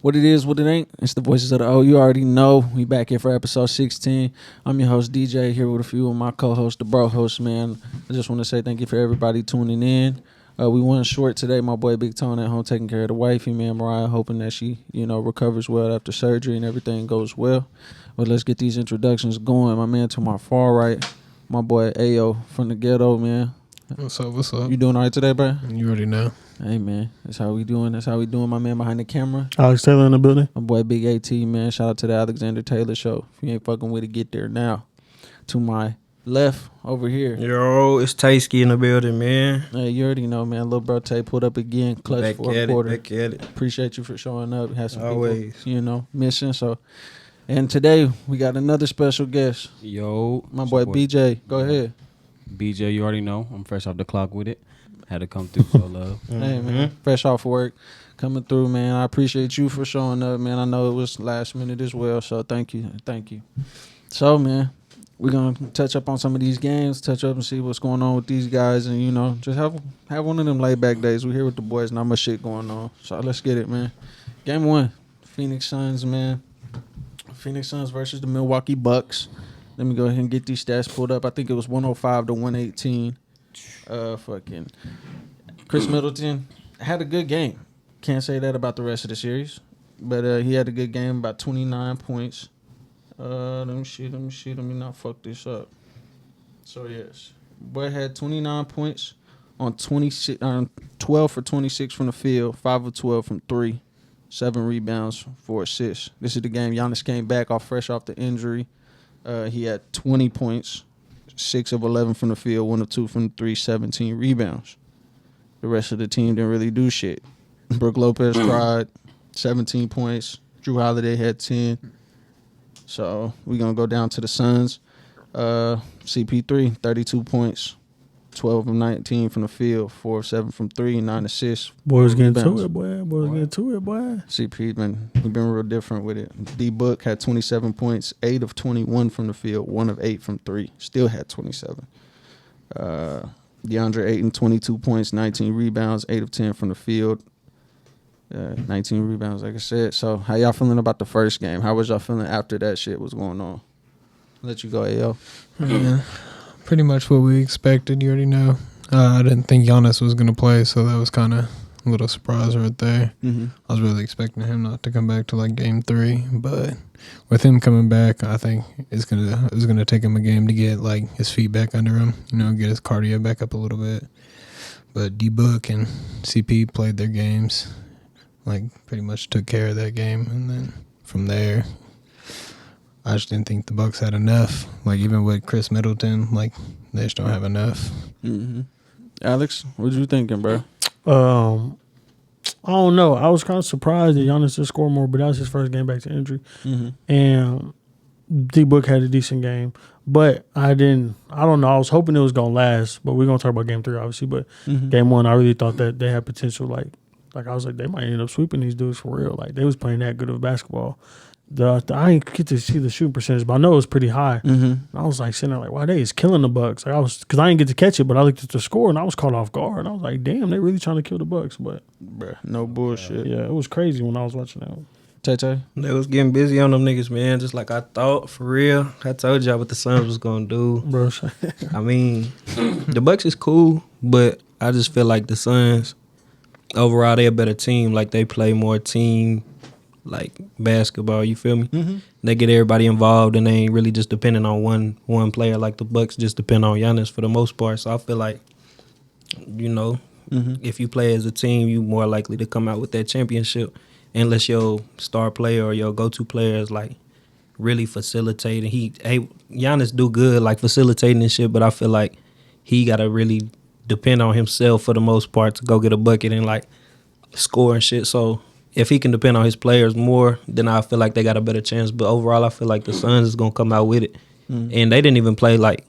What it is, what it ain't. It's the Voices of the O. You already know. We back here for episode 16. I'm your host, DJ, here with a few of my co-hosts, the bro hosts, man. I just want to say thank you for everybody tuning in. We went short today. My boy Big Tone at home taking care of the wifey, man, Mariah, hoping that she, recovers well after surgery and everything goes well. But let's get these introductions going. My man to my far right, my boy Ayo from the ghetto, man. What's up? What's up? You doing all right today, bro? You already know. Hey, man. That's how we doing. My man behind the camera. Alex Taylor in the building. My boy Big AT, man. Shout out to the Alexander Taylor Show. If you ain't fucking with it, get there now. To my left over here. Yo, it's Tasky in the building, man. Hey, you already know, man. Little bro Tay pulled up again. Clutch Back for at a quarter. it, back at it. Appreciate you for showing up. Had some Always. people, missing. So, and today we got another special guest. Yo, My boy BJ. Go ahead. BJ, you already know. I'm fresh off the clock with it. Had to come through, so love. Hey, man. Fresh off work. Coming through, man. I appreciate you for showing up, man. I know it was last minute as well, so thank you. Thank you. So, man, we're going to touch up on some of these games, touch up and see what's going on with these guys, and, just have one of them laid-back days. We're here with the boys, not much shit going on. So, let's get it, man. Game 1, Phoenix Suns, man. Phoenix Suns versus the Milwaukee Bucks. Let me go ahead and get these stats pulled up. I think it was 105 to 118. Fucking Chris Middleton had a good game. Can't say that about the rest of the series, but he had a good game, about 29 points. Let me see. Let me not fuck this up. So yes, boy had 29 points on 12 for 26 from the field, 5 of 12 from 3, 7 rebounds, 4 assists. This is the game Giannis came back fresh off the injury. He had 20 points. 6 of 11 from the field, 1 of 2 from the 3, 17 rebounds. The rest of the team didn't really do shit. Brook Lopez tried, 17 points. Drew Holiday had 10. So we're going to go down to the Suns. CP3, 32 points, 12 of 19 from the field, 4 of 7 from 3, 9 assists. Boys getting to it, boy. CP, we've been real different with it. D-Book had 27 points, 8 of 21 from the field, 1 of 8 from 3. Still had 27. DeAndre Ayton, 22 points, 19 rebounds, 8 of 10 from the field, 19 rebounds, like I said. So how y'all feeling about the first game? How was y'all feeling after that shit was going on? Let you go, AO. Yeah, pretty much what we expected. You already know. I didn't think Giannis was going to play, so that was kind of a little surprise right there. Mm-hmm. I was really expecting him not to come back to like game 3, but with him coming back, I think it's gonna take him a game to get like his feet back under him, get his cardio back up a little bit. But D-Book and CP played their games, like pretty much took care of that game, and then from there, I just didn't think the Bucks had enough. Like even with Chris Middleton, like they just don't have enough. Mm-hmm. Alex, what you thinking, bro? I don't know. I was kind of surprised that Giannis did score more, but that was his first game back to injury. Mm-hmm. And D-Book had a decent game. But I don't know. I was hoping it was going to last, but we're going to talk about game 3, obviously. But game 1, I really thought that they had potential. Like I was like, they might end up sweeping these dudes for real. Like, they was playing that good of basketball. I didn't get to see the shooting percentage, but I know it was pretty high. Mm-hmm. I was like sitting there like, wow, they is killing the Bucks. Like because I didn't get to catch it, but I looked at the score and I was caught off guard. I was like, damn, they really trying to kill the Bucks. But Bruh, no bullshit. yeah, it was crazy when I was watching that. Tay-Tay? They was getting busy on them niggas, man, just like I thought, for real. I told y'all what the Suns was going to do. Bro, I mean, the Bucks is cool, but I just feel like the Suns, overall, they a better team. Like, they play more team, like, basketball, you feel me? Mm-hmm. They get everybody involved, and they ain't really just depending on one player. Like, the Bucks just depend on Giannis for the most part. So I feel like, if you play as a team, you more likely to come out with that championship. Unless your star player or your go-to player is, like, really facilitating. Giannis do good, like, facilitating and shit, but I feel like he got to really depend on himself for the most part to go get a bucket and, like, score and shit. So if he can depend on his players more, then I feel like they got a better chance. But overall, I feel like the Suns is going to come out with it. Mm-hmm. And they didn't even play, like,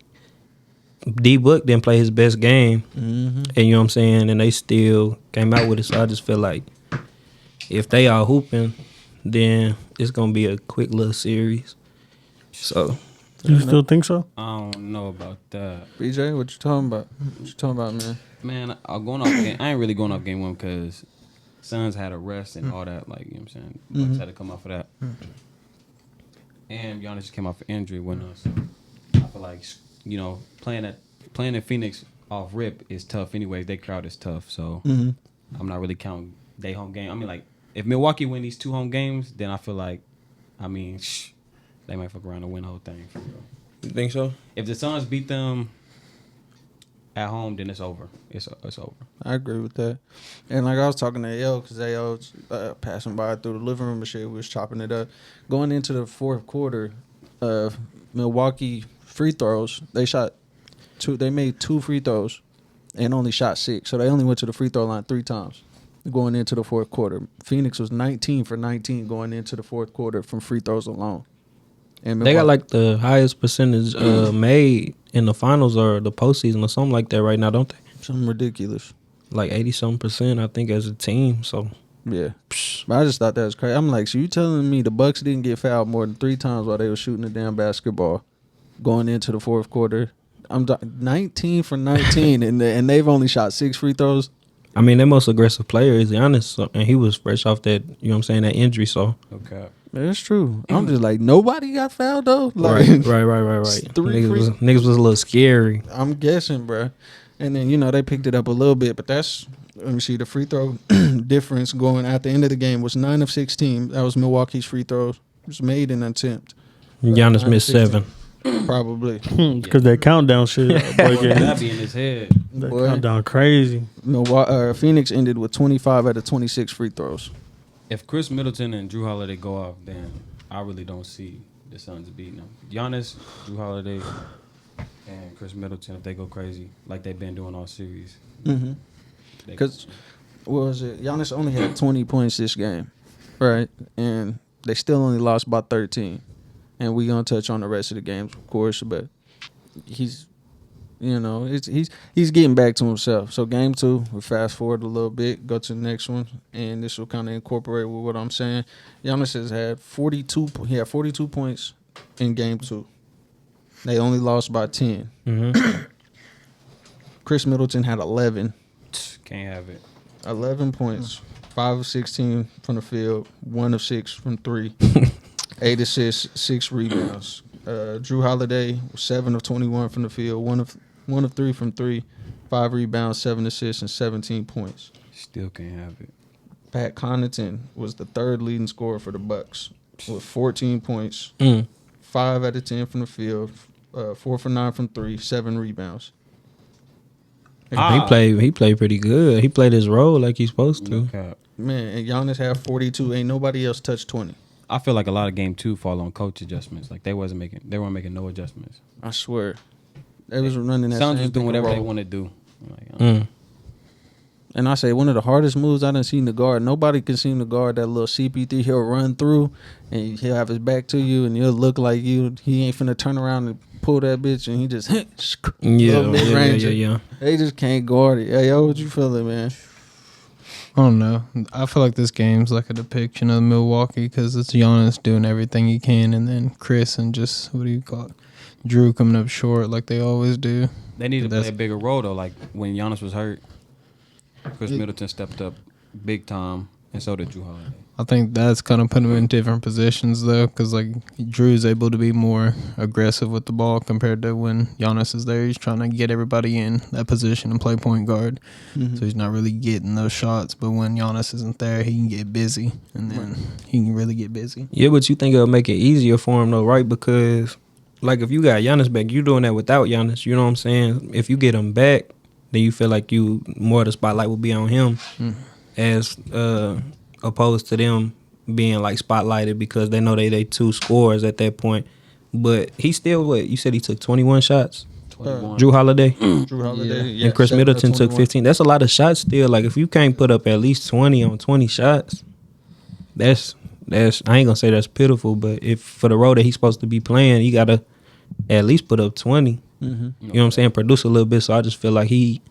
D-Book didn't play his best game. Mm-hmm. And you know what I'm saying? And they still came out with it. So I just feel like if they are hooping, then it's going to be a quick little series. So. You still think so? I don't know about that. BJ, what you talking about? What you talking about, man? Man, I ain't really going off game 1 because Suns had a rest and all that. Like, you know what I'm saying? Bucks had to come off of that. And Giannis just came off an injury when I feel like, you know, playing in Phoenix off rip is tough anyway. Their crowd is tough. So I'm not really counting their home game. I mean, like, if Milwaukee win these 2 home games, then I feel like, I mean, they might fuck around and win the whole thing for real. You think so? If the Suns beat them at home, then it's over. It's over. I agree with that. And like I was talking to AO because AO was passing by through the living room and shit. We was chopping it up. Going into the fourth quarter, Milwaukee free throws, they made 2 free throws and only shot 6. So they only went to the free throw line 3 times going into the fourth quarter. Phoenix was 19 for 19 going into the fourth quarter from free throws alone. And They got like the highest percentage made in the finals or the postseason or something like that right now, don't they? something ridiculous. Like 80-some%, I think, as a team. So Yeah. But I just thought that was crazy. I'm like, so you telling me the Bucks didn't get fouled more than 3 times while they were shooting the damn basketball going into the fourth quarter? I'm 19 for 19, and they've only shot 6 free throws. I mean, their most aggressive player is Giannis, so, and he was fresh off that, you know what I'm saying, that injury. So Okay. That's true. I'm just like, nobody got fouled though. Like, right. 3 Niggas was a little scary. I'm guessing, bruh. And then, you know, they picked it up a little bit, but that's, let me see, the free throw difference going at the end of the game was 9 of 16. That was Milwaukee's free throws. It was made in attempt. Giannis 9 of missed 16. 7. Probably. Because that countdown shit. Boy, That be in his head. that Boy. countdown crazy. Phoenix ended with 25 out of 26 free throws. If Chris Middleton and Drew Holiday go off, then I really don't see the Suns beating them. Giannis, Drew Holiday, and Chris Middleton, if they go crazy like they've been doing all series. Mm-hmm. they- Because, what was it? Giannis only had 20 points this game, right? And they still only lost by 13. And we going to touch on the rest of the games, of course, but he's, you know, he's getting back to himself. So game 2, we fast forward a little bit, go to the next one, and this will kind of incorporate with what I'm saying. Giannis has had 42 points in game 2. They only lost by 10. Mm-hmm. Chris Middleton had 11. Can't have it. 11 points, 5 of 16 from the field, 1 of 6 from 3, 8 assists, 6 rebounds. Drew Holiday, 7 of 21 from the field, 1 of 3 from 3, 5 rebounds, 7 assists, and 17 points. Still can't have it. Pat Connaughton was the 3rd leading scorer for the Bucks with 14 points, 5 out of 10 from the field, 4 for 9 from 3, 7 rebounds. He played pretty good. He played his role like he's supposed to. No cap. Man, and Giannis had 42. Ain't nobody else touched 20. I feel like a lot of game 2 fall on coach adjustments. Like they weren't making no adjustments. I swear. They was running that Suns same was doing pick and whatever they roll. want to do. Like, And I say one of the hardest moves I done seen to guard. Nobody can seem to guard that little CP3. He'll run through and he'll have his back to you and you'll look like you. He ain't finna turn around and pull that bitch and he just little mid-ranger. Yeah. They just can't guard it. Hey, yo, what you feeling, man? I don't know. I feel like this game's like a depiction of Milwaukee because it's Giannis doing everything he can, and then Chris and just what do you call it, Drew coming up short like they always do. they need to That's- play a bigger role though. Like when Giannis was hurt, Chris Middleton stepped up big time, and so did Drew Holiday. I think that's kind of put him in different positions though, because like Drew's able to be more aggressive with the ball compared to when Giannis is there. He's trying to get everybody in that position and play point guard, so he's not really getting those shots. But when Giannis isn't there, he can get busy, and then he can really get busy. Yeah, but you think it'll make it easier for him though, right? Because like if you got Giannis back, you're doing that without Giannis. You know what I'm saying? If you get him back, then you feel like you more of the spotlight will be on him, as opposed to them being like spotlighted because they know they 2 scores at that point. But he still, what you said, he took 21 shots. 21. Drew Holiday Drew Holiday. Yeah, and Chris 7 of Middleton took 21. 15. That's a lot of shots still. Like if you can't put up at least 20 on 20 shots, that's I ain't gonna say that's pitiful, but if for the role that he's supposed to be playing, he gotta at least put up 20. You know what I'm saying? Produce a little bit. So I just feel like he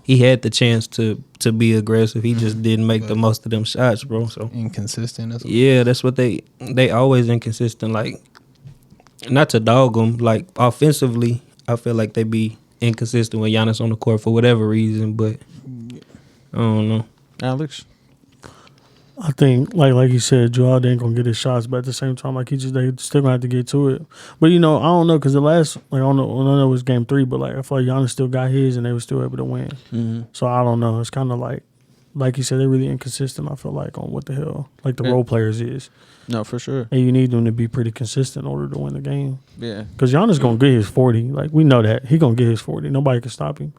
had the chance to be aggressive. He just didn't make the most of them shots, bro. So Inconsistent. That's yeah, that's what they always inconsistent. Like not to dog them, like offensively, I feel like they be inconsistent with Giannis on the court for whatever reason. But I don't know. Alex? I think, like you said, Joel ain't gonna get his shots, but at the same time, like they still gonna have to get to it. But I don't know, because the last, I don't know it was game 3, but I feel like Giannis still got his, and they were still able to win. Mm-hmm. So I don't know. It's kind of like you said, they're really inconsistent. I feel like on what the hell, like the Yeah. role players is, No, for sure. and you need them to be pretty consistent in order to win the game. Yeah. Because Giannis gonna get his 40. Like we know that he gonna get his 40. Nobody can stop him.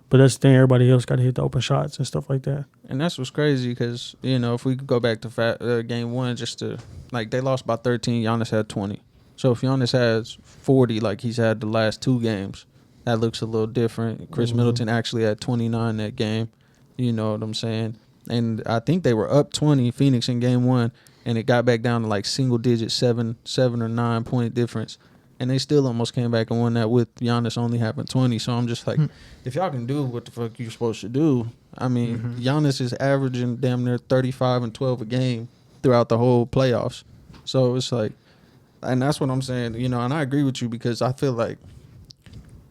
But that's the thing. Everybody else got to hit the open shots and stuff like that. And that's what's crazy because, if we could go back to game 1, just to, they lost by 13, Giannis had 20. So if Giannis has 40 like he's had the last 2 games, that looks a little different. Chris Middleton actually had 29 that game. You know what I'm saying? And I think they were up 20, Phoenix, in game 1, and it got back down to single digit 7 or 9 point difference. And they still almost came back and won that with Giannis only having 20. So I'm just like, if y'all can do what the fuck you're supposed to do, I mean, Giannis is averaging damn near 35 and 12 a game throughout the whole playoffs. So it's like, and that's what I'm saying, and I agree with you because I feel like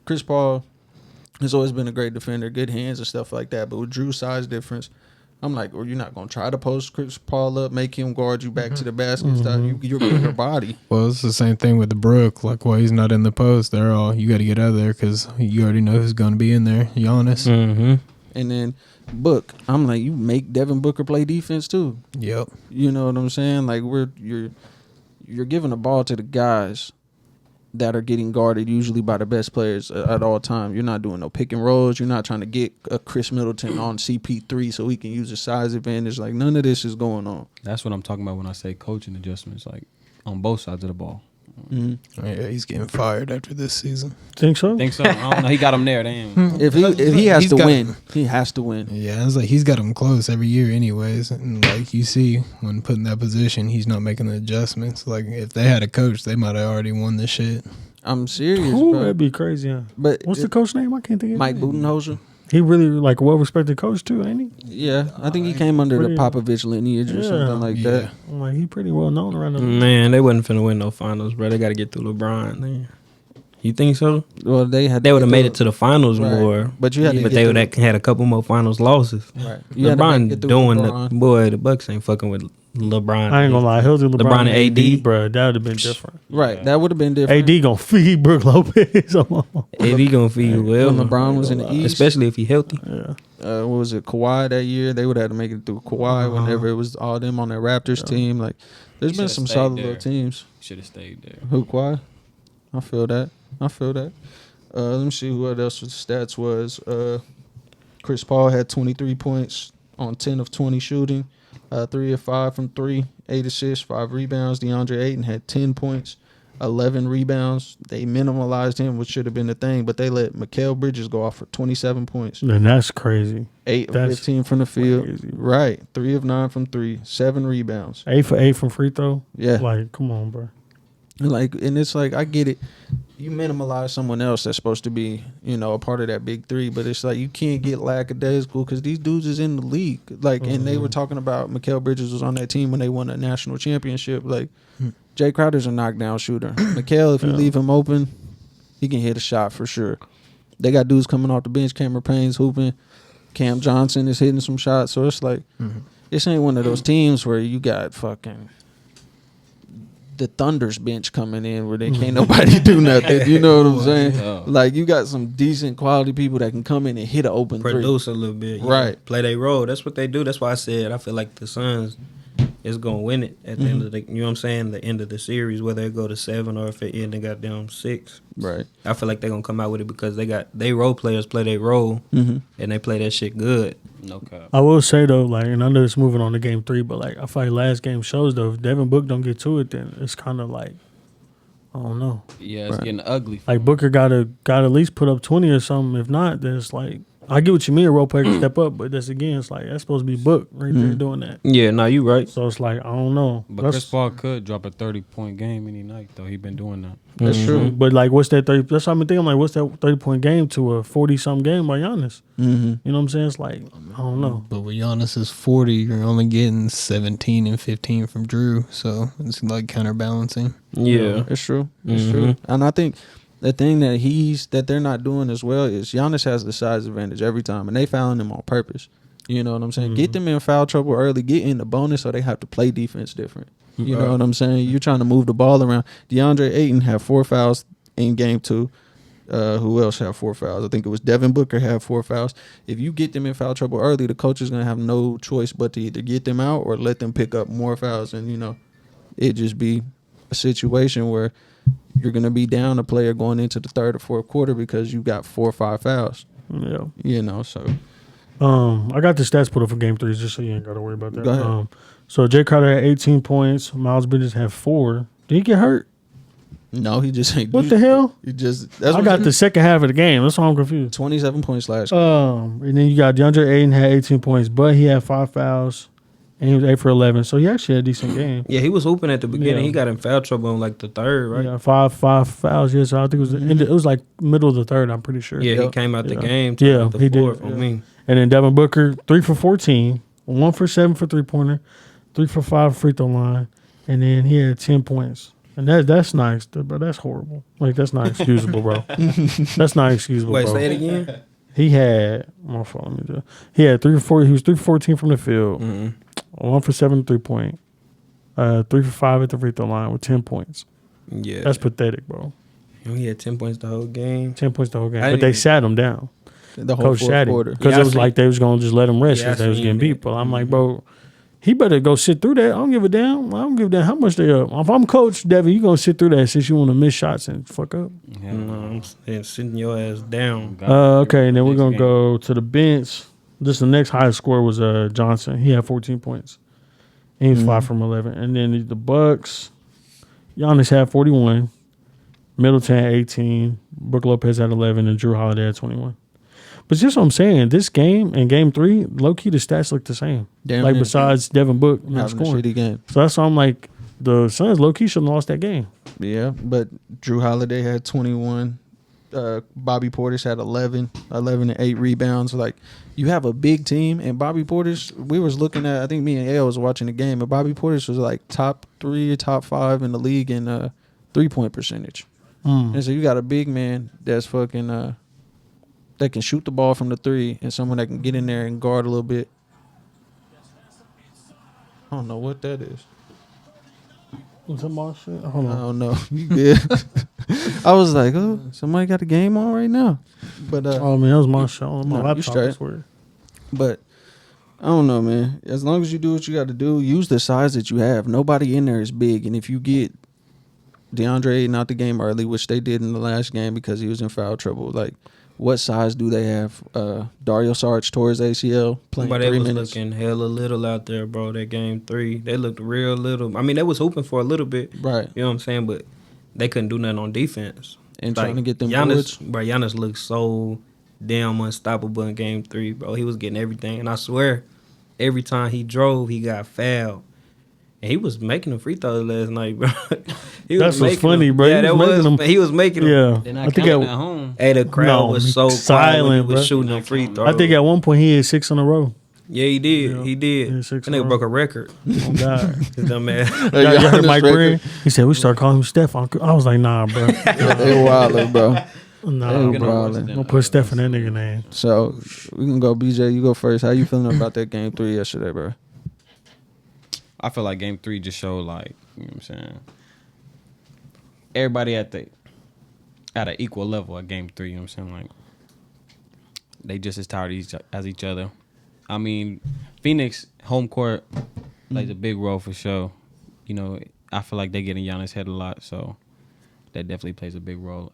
Chris Paul has always been a great defender, good hands and stuff like that. But with Drew's size difference, I'm like, well, you're not going to try to post Chris Paul up, make him guard you back to the basket. You're a bigger body. Well, it's the same thing with Brook. Like, while he's not in the post, they're all, you got to get out of there because you already know who's going to be in there. Giannis. Mm-hmm. And then Book, I'm like, you make Devin Booker play defense too. Yep. You know what I'm saying? Like you're giving the ball to the guys that are getting guarded usually by the best players at all time. You're not doing no pick and rolls. You're not trying to get a Chris Middleton on CP3 so he can use a size advantage. Like none of this is going on. That's what I'm talking about when I say coaching adjustments, on both sides of the ball. Mm-hmm. Yeah, he's getting fired after this season. Think so? I think so. I don't know. He got him there. Damn. If he has He's to got- win, he has to win. Yeah, it's like he's got him close every year anyways. And you see, when put in that position, he's not making the adjustments. Like, if they had a coach, they might have already won this shit. I'm serious, Ooh, bro. that'd be crazy. Huh? But What's the coach name? I can't think of Mike his name. Budenholzer? He really a well-respected coach too, ain't he? Yeah, I think he came under the Pretty- Popovich lineage or Yeah. something like that. I'm like, he pretty well known around the Man, they wasn't finna win no finals, bro. They got to get through LeBron. Man. You think so? Well, they Would have made it to the finals Right. more. But you had to But get they through- would have had a couple more finals losses. Right. You had to LeBron get through doing LeBron. the boy. The Bucks ain't fucking with LeBron. I ain't gonna lie, healthy LeBron, LeBron and AD. bro, that would have been different. Right. That would have been different. AD gonna feed Brook Lopez. If he gonna feed you well, When LeBron was in the East. especially if he healthy. Yeah, What was it, Kawhi that year? They would have to make it through Kawhi whenever it was all them on their Raptors team. Like, there's He been should've some stayed solid there. little teams. Should have stayed there. Who, Kawhi? I feel that. Let me see what else the stats was. Chris Paul had 23 points on 10 of 20 shooting, 3 of 5 from 3, 8 assists, 5 rebounds. DeAndre Ayton had 10 points, 11 rebounds. They minimalized him, which should have been the thing, but they let Mikal Bridges go off for 27 points. then that's crazy. 8 of That's 15 from the field. crazy. Right. 3 of 9 from 3, 7 rebounds. 8 for 8 from free throw. Yeah. Like, come on, bro. And it's like, I get it. You minimalize someone else that's supposed to be, a part of that big three, but it's like you can't get lackadaisical because these dudes is in the league. Like, and they were talking about Mikal Bridges was on that team when they won a national championship. Like, Jay Crowder's a knockdown shooter. Mikal, if you leave him open, he can hit a shot for sure. They got dudes coming off the bench. Cameron Payne's hooping. Cam Johnson is hitting some shots. So it's like, this ain't one of those teams where you got fucking the Thunder's bench coming in where they can't nobody do nothing. You know what I'm saying? Oh. Like, you got some decent quality people that can come in and hit an open three. Produce a little bit, Right. Play their role. That's what they do. That's why I said I feel like the Suns is gonna win it at the end of the. You know what I'm saying? The end of the series, whether it go to 7 or if it end and got down 6. Right. I feel like they're gonna come out with it because they role players play their role Mm-hmm. and they play that shit good. No cap. I will say though, like, and I know it's moving on to game 3, but like I feel like last game shows though, if Devin Book don't get to it, then it's kind of like, I don't know. Yeah, it's Right. getting ugly. For Like him. Booker gotta at least put up 20 or something. If not, then it's like, I get what you mean, a role player can step up, but that's again, it's like that's supposed to be Book right there doing that. Yeah, no, you right. So it's like, I don't know. But Chris Paul could drop a 30-point game any night, though. He been doing that. That's true. But like, what's that 30? That's what I'm thinking. I'm like, what's that 30-point game to a 40-something game by Giannis? Mm-hmm. You know what I'm saying? It's like, I don't know. But with Giannis is 40, you're only getting 17 and 15 from Drew. So it's like counterbalancing. Yeah. It's true. It's true. And I think the thing that they're not doing as well is Giannis has the size advantage every time, and they fouling him on purpose. You know what I'm saying? Get them in foul trouble early. Get in the bonus so they have to play defense different. You know what I'm saying? You're trying to move the ball around. DeAndre Ayton had 4 fouls in game 2. Who else had 4 fouls? I think it was Devin Booker had 4 fouls. If you get them in foul trouble early, the coach is going to have no choice but to either get them out or let them pick up more fouls. And, you know, it just be a situation where you're going to be down a player going into the third or fourth quarter because you got 4 or 5 fouls. Yeah. You know, so. I got the stats put up for game 3 just so you ain't got to worry about that. Go ahead. So Jay Crowder had 18 points. Miles Bridges had 4. Did he get hurt? No, he just ain't. What the hell? He just. I got the second half of the game. That's why I'm confused. 27 points last. And then you got DeAndre Ayton had 18 points, but he had 5 fouls, and he was 8 for 11. So he actually had a decent game. Yeah, he was hooping at the beginning. Yeah. He got in foul trouble on like the third, right? Yeah, five fouls. Yeah, so I think it was like middle of the third. I'm pretty sure. Yeah, he Yep. came out the Yeah. game. Yeah, the he did. fourth on Yeah. me. And then Devin Booker 3 for 14, 1 for 7 for 3-pointer, 3 for 5 free throw line, and then he had 10 points. And that's nice, but that's horrible. Like that's not excusable, bro. That's not excusable, Wait, bro. say it again. He had my fault. Let me do. He had 3 for 4. He was 3 for 14 from the field, 1 for 7 3-point, 3 for 5 at the free throw line with 10 points. Yeah, That's pathetic, bro. he had 10 points the whole game. 10 points the whole game, I but they didn't- sat him down. The whole Coach fourth sat him quarter. because Yeah, I it was seen- like they was gonna just let him rest Yeah, I because they was seen getting that. beat. But I'm like, bro, he better go sit through that. I don't give a damn. I don't give a damn how much they up. If I'm Coach Devin, you gonna sit through that since you want to miss shots and fuck up. Yeah. No, I'm saying sitting your ass down. Okay, and then we're Next gonna game. go to the bench. This the next highest score was Johnson. He had 14 points. And he was 5 from 11. And then the Bucks, Giannis had 41. Middleton had 18. Brook Lopez had 11, and Drew Holiday had 21. But just what I'm saying, this game and game 3, low key the stats look the same. Damn like near. besides Devin Book not Having a scoring. shitty game. So that's why I'm like, the Suns low key shouldn't have lost that game. Yeah, but Drew Holiday had 21. Bobby Portis had 11 and 8 rebounds. Like, you have a big team, and Bobby Portis, we was looking at, I think me and Ale was watching the game, and Bobby Portis was like top 3, top 5 in the league in 3-point percentage. And so you got a big man that's fucking that can shoot the ball from the 3, and someone that can get in there and guard a little bit. I don't know what that is. What's up, my shit? Hold I on. don't know. You good? I was like, oh, somebody got the game on right now. But Oh man, that was my shit. On my No, you laptop. I straight. swear. but I don't know, man. As long as you do what you got to do, use the size that you have. Nobody in there is big, and if you get DeAndre Ayton out the game early, which they did in the last game because he was in foul trouble, like, what size do they have? Dario Saric tore his ACL playing But they 3 was minutes. looking hella little out there, bro. That game 3, they looked real little. I mean, they was hooping for a little bit. Right. You know what I'm saying? But they couldn't do nothing on defense. And trying to get them Giannis, boards. bro. Giannis looked so damn unstoppable in game 3, bro. He was getting everything, and I swear, every time he drove, he got fouled. And he was making a free throw last night, bro. He That's what's making funny, them. bro. Yeah, He that was making was. them. He was making them. Yeah, They're I not think counting at, at home. Hey, the crowd No, was so quiet when he silent, was bro. shooting them free throws. I think at one point he had 6 in a row. Yeah, he did. Yeah. He did. Yeah, That 6 in a nigga row. broke a record. Oh God. His dumb ass. You heard Mike Green? He said we start calling him Steph. I was like, nah, bro. They wildin', bro. Nah, They bro. wildin'. Don't put Steph in that nigga name. So we can go, BJ. You go first. How you feeling about that game 3 yesterday, bro? I feel like game 3 just showed, like, you know what I'm saying, everybody at an equal level at game 3. You know what I'm saying? Like, they just as tired as each other. I mean, Phoenix home court plays a big role for sure. You know, I feel like they get in Giannis' head a lot, so that definitely plays a big role.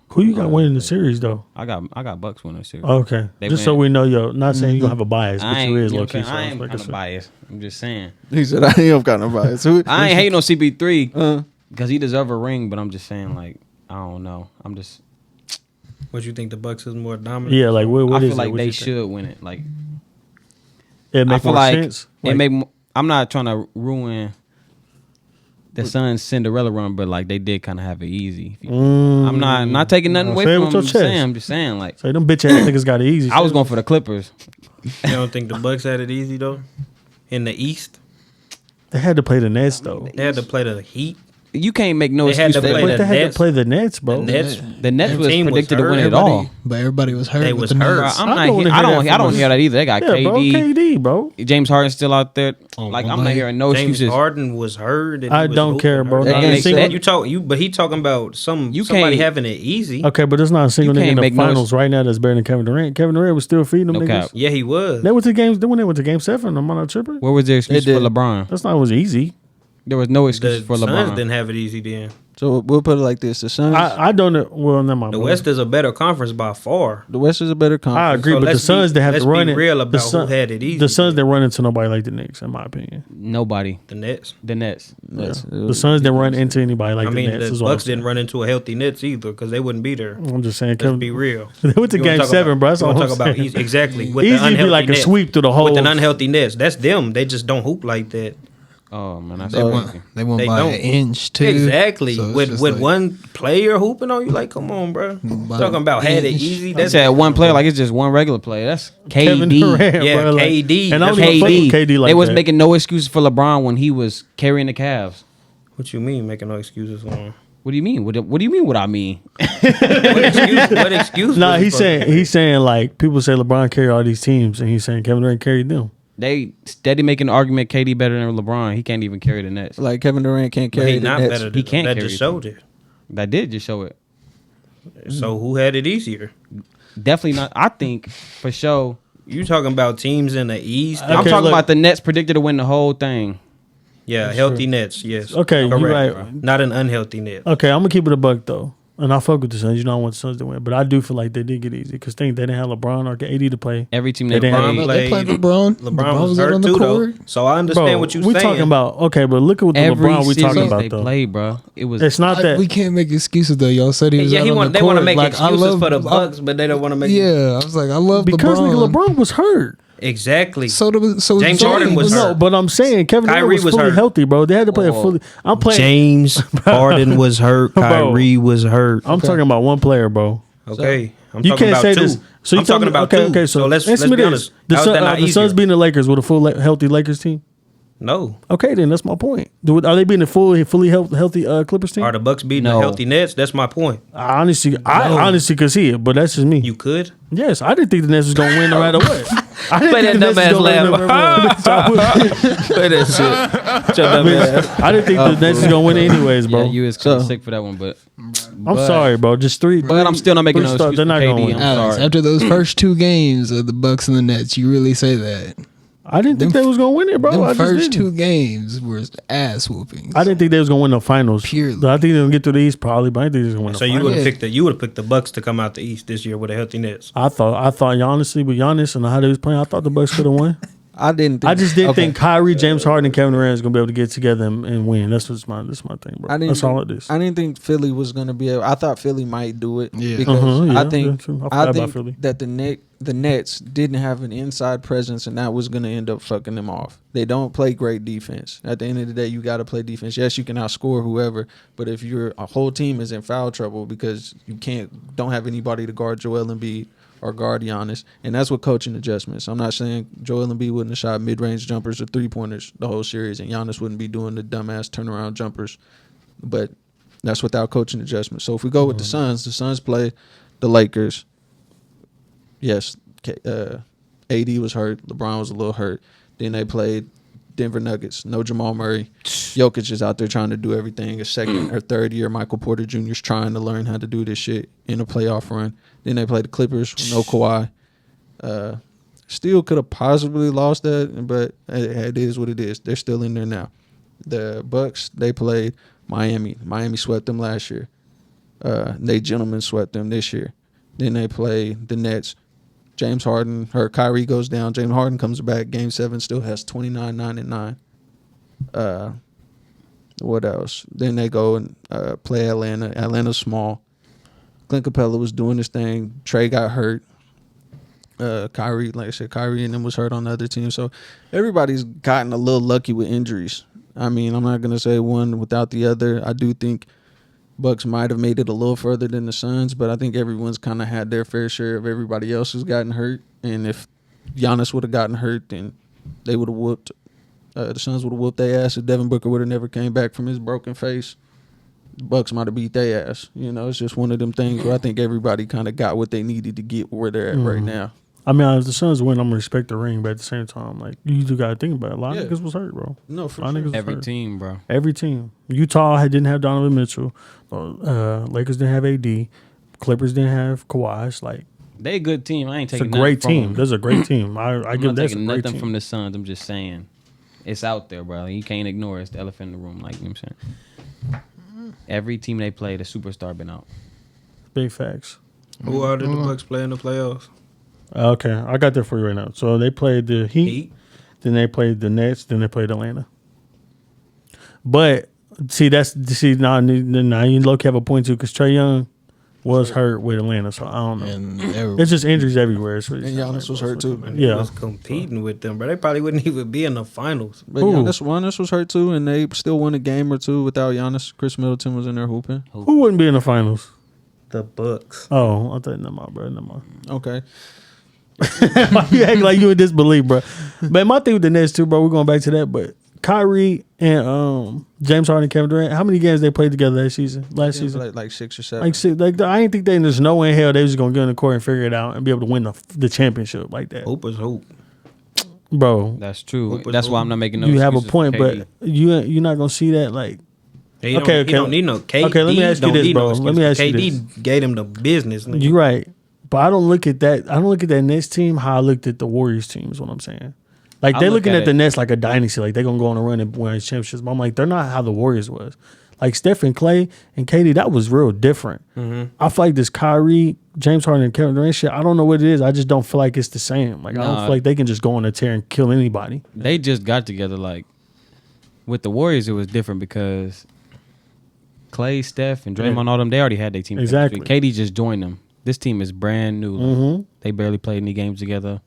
Who you got winning the series though? I got Bucks winning the series. Okay, They just so win. we know, yo. Not saying you gonna have a bias, but I ain't, you is you know low what I'm key. saying? I So ain't like I kind of said. biased. I'm just saying. He said, I am kind of biased. Who- I ain't hating on CP3 because he deserve a ring, but I'm just saying, like, I don't know. I'm just. What you think the Bucks is more dominant? Yeah, like what I is feel it? like What they you think? should win it. Like, It I make feel more like sense. it Like, make. I'm not trying to ruin the Suns' Cinderella run, but like they did kind of have it easy. I'm not taking nothing away Say it from with them. your chest. I'm just saying, like, Say them bitch ass niggas got it easy. I was going for the Clippers. You don't think the Bucks had it easy though? In the East, They had to play the Nets though. they had to play the Heat. You can't make no They had excuse to for play that. But they had Nets. to play the Nets, bro. The Nets. The Nets Their was team was predicted to win hurt. it all. But everybody was hurt. They with was the hurt. Nets. I'm I not. don't wanna I hear don't. that I don't from hear that either. They got Yeah, KD. bro. KD, bro. James Harden's still out there. Like I'm not like, hearing no James excuses. Harden was hurt. And I he was don't hooping care, bro. hurt. Not a And single- but he talking about You somebody can't- having it easy. Okay, but there's not a single You nigga in can't the make no finals right now that's better than Kevin Durant. Kevin Durant was still feeding them No niggas. cap. Yeah, he was. They went to games. When they went to Game 7, am I not tripping? Where was the excuse They for did. LeBron? That's not. It was easy. There was no The excuse for Suns LeBron. didn't have it easy then. So we'll put it like this: the Suns, I don't know. Well, never mind. The bro. West is a better conference by far. the West is a better conference. I agree, So but the let's Suns be- they have let's to run be it. real the about who had it easy. The Suns they run into nobody like the Knicks, in my opinion. Nobody. The Nets. The Nets. Yes. The Suns didn't run into anybody like I the mean, Nets. the is what I'm Bucks didn't saying. run into a healthy Nets either because they wouldn't be there. I'm just saying. Let's Kevin, be real. they went to You wanna Game talk 7, about- bro. That's you all wanna I'm talk about saying. easy, exactly. With Easy the would be unhealthy like a Nets. sweep through the whole. With an unhealthy Nets. That's them. They just don't hoop like that. Oh man, that's They won. crazy. They won They by don't. an inch too. Exactly. So it's with just with like- one player hooping on you, like, come on, bro. By Talking about an had it inch. easy. They That's said one player like it's just one regular player. That's KD. Kevin Durant, Yeah, bro, like- KD. And I don't That's even fuck with KD like they was that. making no excuses for LeBron when he was carrying the Cavs. what you mean making no excuses for him? What do you mean? What do you mean? What I mean? What excuse? Nah, was he he's saying like people say LeBron carried all these teams, and he's saying Kevin Durant carried them. They steady making the argument KD better than LeBron. He can't even carry the Nets. Like Kevin Durant can't But carry he the not Nets. better. He Than can't that carry just the showed it. That did just show it. So who had it easier? Definitely not. I think for sure. You talking about teams in the East? Okay, I'm talking look. about the Nets predicted to win the whole thing. Yeah, healthy Nets. Yes. Okay, you correct, right. bro. Not an unhealthy net. Okay, I'm gonna keep it a buck though, and I fuck with the Suns. You know, I want the Suns to win, but I do feel like they did get easy because they didn't have LeBron or AD to play. Every team They that didn't have played, any- They played played- LeBron. LeBron was out hurt on the too, though. court. So I understand Bro, what you're we saying. talking about okay, but look at what the every LeBron we talking series about they though. played, bro. It was It's not that We can't make excuses though. Y'all said he was Yeah, out he on want. the They want to court. make Like, I excuses love- for the Bucks, but they don't want to make. Yeah, I was like, I love because LeBron. nigga LeBron was hurt. Exactly. So James Harden was No, hurt. but I'm saying Kevin Durant Kyrie was was fully hurt. healthy, bro. They had to play a Whoa. fully. I'm playing. James Harden was hurt. Bro. Kyrie was hurt. I'm talking about one player, bro. Okay, I'm You talking can't about say two. this. So you I'm talking about okay, two. okay. So, let's answer be me this. honest. The, How is that not the Suns easier? beating the Lakers with a full healthy Lakers team. No. Okay, then that's my point. Are they beating a fully healthy Clippers team? Are the Bucks beating No. the healthy Nets? That's my point. I honestly could see it, but that's just me. You could. Yes, I didn't think the Nets was gonna win no matter what. I didn't Play think the that Nets was dumbass gonna win no laugh. matter what. Play that shit. Shut up, man. I didn't think the Nets was gonna win anyways, bro. yeah, you was kind of So- sick for that one, but I'm sorry, bro. Just three. But I'm still not making no three stars. excuse They're for not gonna KD. win. I'm Alex, sorry. after those first two games of the Bucks and the Nets, you really say that? I didn't think they was gonna win it, bro. Them I just first didn't. two games were ass whoopings. I didn't think they was gonna win the finals. Purely. I think they're gonna get to the East probably, but I didn't think they was gonna win the So you finals. would have picked the Bucks to come out the East this year with a healthy Nets. I thought honestly with Giannis and how they was playing, I thought the Bucks could have won. I didn't. Think, I just didn't okay. think Kyrie, James Harden, and Kevin Durant is gonna be able to get together and win. That's my thing, bro. I didn't That's all think- it is. I didn't think Philly was going to be able. I thought Philly might do it Yeah. because Yeah, I think yeah, true. I forgot I about think Philly. that the Nets didn't have an inside presence, and that was going to end up fucking them off. They don't play great defense. At the end of the day, you got to play defense. Yes, you can outscore whoever, but if your whole team is in foul trouble because you don't have anybody to guard Joel Embiid or guard Giannis, and that's what coaching adjustments. I'm not saying Joel Embiid wouldn't have shot mid-range jumpers or three-pointers the whole series, and Giannis wouldn't be doing the dumbass turnaround jumpers, but that's without coaching adjustments. So if we go with the Suns play the Lakers. Yes, AD was hurt. LeBron was a little hurt. Then they played Denver Nuggets. No Jamal Murray. Jokic is out there trying to do everything. A second or third year Michael Porter Jr. is trying to learn how to do this shit in a playoff run. Then they played the Clippers. No Kawhi. Still could have possibly lost that, but it is what it is. They're still in there now. The Bucks, they played Miami. Miami swept them last year. They gentlemen swept them this year. Then they play the Nets. James Harden, Kyrie goes down. James Harden comes back. Game 7 still has 29, 9, and 9. What else? Then they go and play Atlanta. Atlanta's small. Clint Capella was doing his thing. Trey got hurt. Kyrie, like I said, Kyrie and them was hurt on the other team. So everybody's gotten a little lucky with injuries. I mean, I'm not going to say one without the other. I do think Bucks might have made it a little further than the Suns, but I think everyone's kind of had their fair share of everybody else who's gotten hurt. And if Giannis would have gotten hurt, then they would have whooped. The Suns would have whooped their ass if Devin Booker would have never came back from his broken face. Bucks might have beat their ass. You know, it's just one of them things where I think everybody kind of got what they needed to get where they're at right now. I mean, if the Suns win, I'm gonna respect the ring, but at the same time, like you do gotta think about it. A lot Yeah. of niggas was hurt, bro. No, for A lot of sure. niggas was Every hurt. team, bro. Every team. Utah didn't have Donovan Mitchell. Lakers didn't have AD. Clippers didn't have Kawhi. It's like They a good team. I ain't it's a taking great nothing from team. them. There's a great team. I I'm give not that a taking great nothing team. from the Suns. I'm just saying, it's out there, bro. You can't ignore it. It's the elephant in the room. Like, you know what I'm saying? Every team they play, the superstar been out. Big facts. Who are the Bucks play in the playoffs? Okay, I got that for you right now. So they played the Heat. Heat. Then they played the Nets. Then they played Atlanta. But now you low key have a point too because Trae Young was hurt with Atlanta, so I don't know. And It's just injuries everywhere. It's really And Giannis was hurt too. And Yeah. They was competing with them, but they probably wouldn't even be in the finals. But Who? Giannis was hurt too, and they still won a game or two without Giannis. Chris Middleton was in there hooping. Who wouldn't be in the finals? The Bucks. Oh, I thought never mind, bro. Never mind. Okay. You act like you in disbelief, bro. But my thing with the Nets too, bro. We're going back to that, but Kyrie and James Harden, and Kevin Durant, how many games they played together last season? Like 6 or 7. I ain't think there's no way in hell they was gonna get in the court and figure it out and be able to win the championship like that, Hoopers hoop. bro. That's true. Hoopers That's why I'm not making no You have a excuses for point, KD. but you're not gonna see that like. He Okay, don't, he don't need no KD. Okay, let me ask you don't this, need bro. No Let me ask you KD gave him the business. nigga. You're right, but I don't look at that. I don't look at that Nets team how I looked at the Warriors team. Is what I'm saying. Like I they're look looking at at the it- Nets like a dynasty. Like they're gonna go on a run and win championships. But I'm like, they're not how the Warriors was. Like Steph and Clay and KD, that was real different. I feel like this Kyrie, James Harden, and Kevin Durant shit. I don't know what it is. I just don't feel like it's the same. Like I don't Nah. feel like they can just go on a tear and kill anybody. They just got together. Like with the Warriors, it was different because Clay, Steph, and Draymond, all them, they already had their team. Exactly. KD just joined them. This team is brand new. Like, they barely played any games together.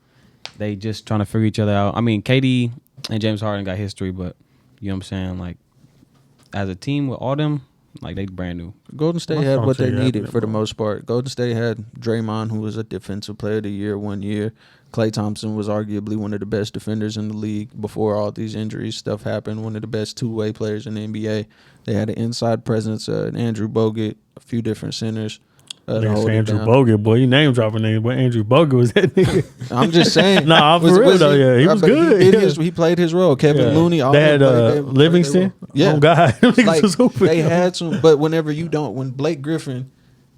They just trying to figure each other out. I mean, KD and James Harden got history, but you know what I'm saying? Like, as a team with all them, like, they brand new. Golden State My had phone what they said needed happening, for the bro. most part. Golden State had Draymond, who was a defensive player of the year 1 year. Klay Thompson was arguably one of the best defenders in the league before all these injuries stuff happened. One of the best two-way players in the NBA. They had an inside presence, Andrew Bogut, a few different centers. to Nigga hold say it Andrew down. Bogut, boy, you name dropping names, but Andrew Bogut was that nigga. I'm just saying. Nah, for real though, yeah, he was but good. He, did yeah. he played his role. Kevin Yeah. Looney. All They had them played their Livingston. role. Yeah. Oh God, them niggas Like, was hooping. they had some, but whenever you don't, when Blake Griffin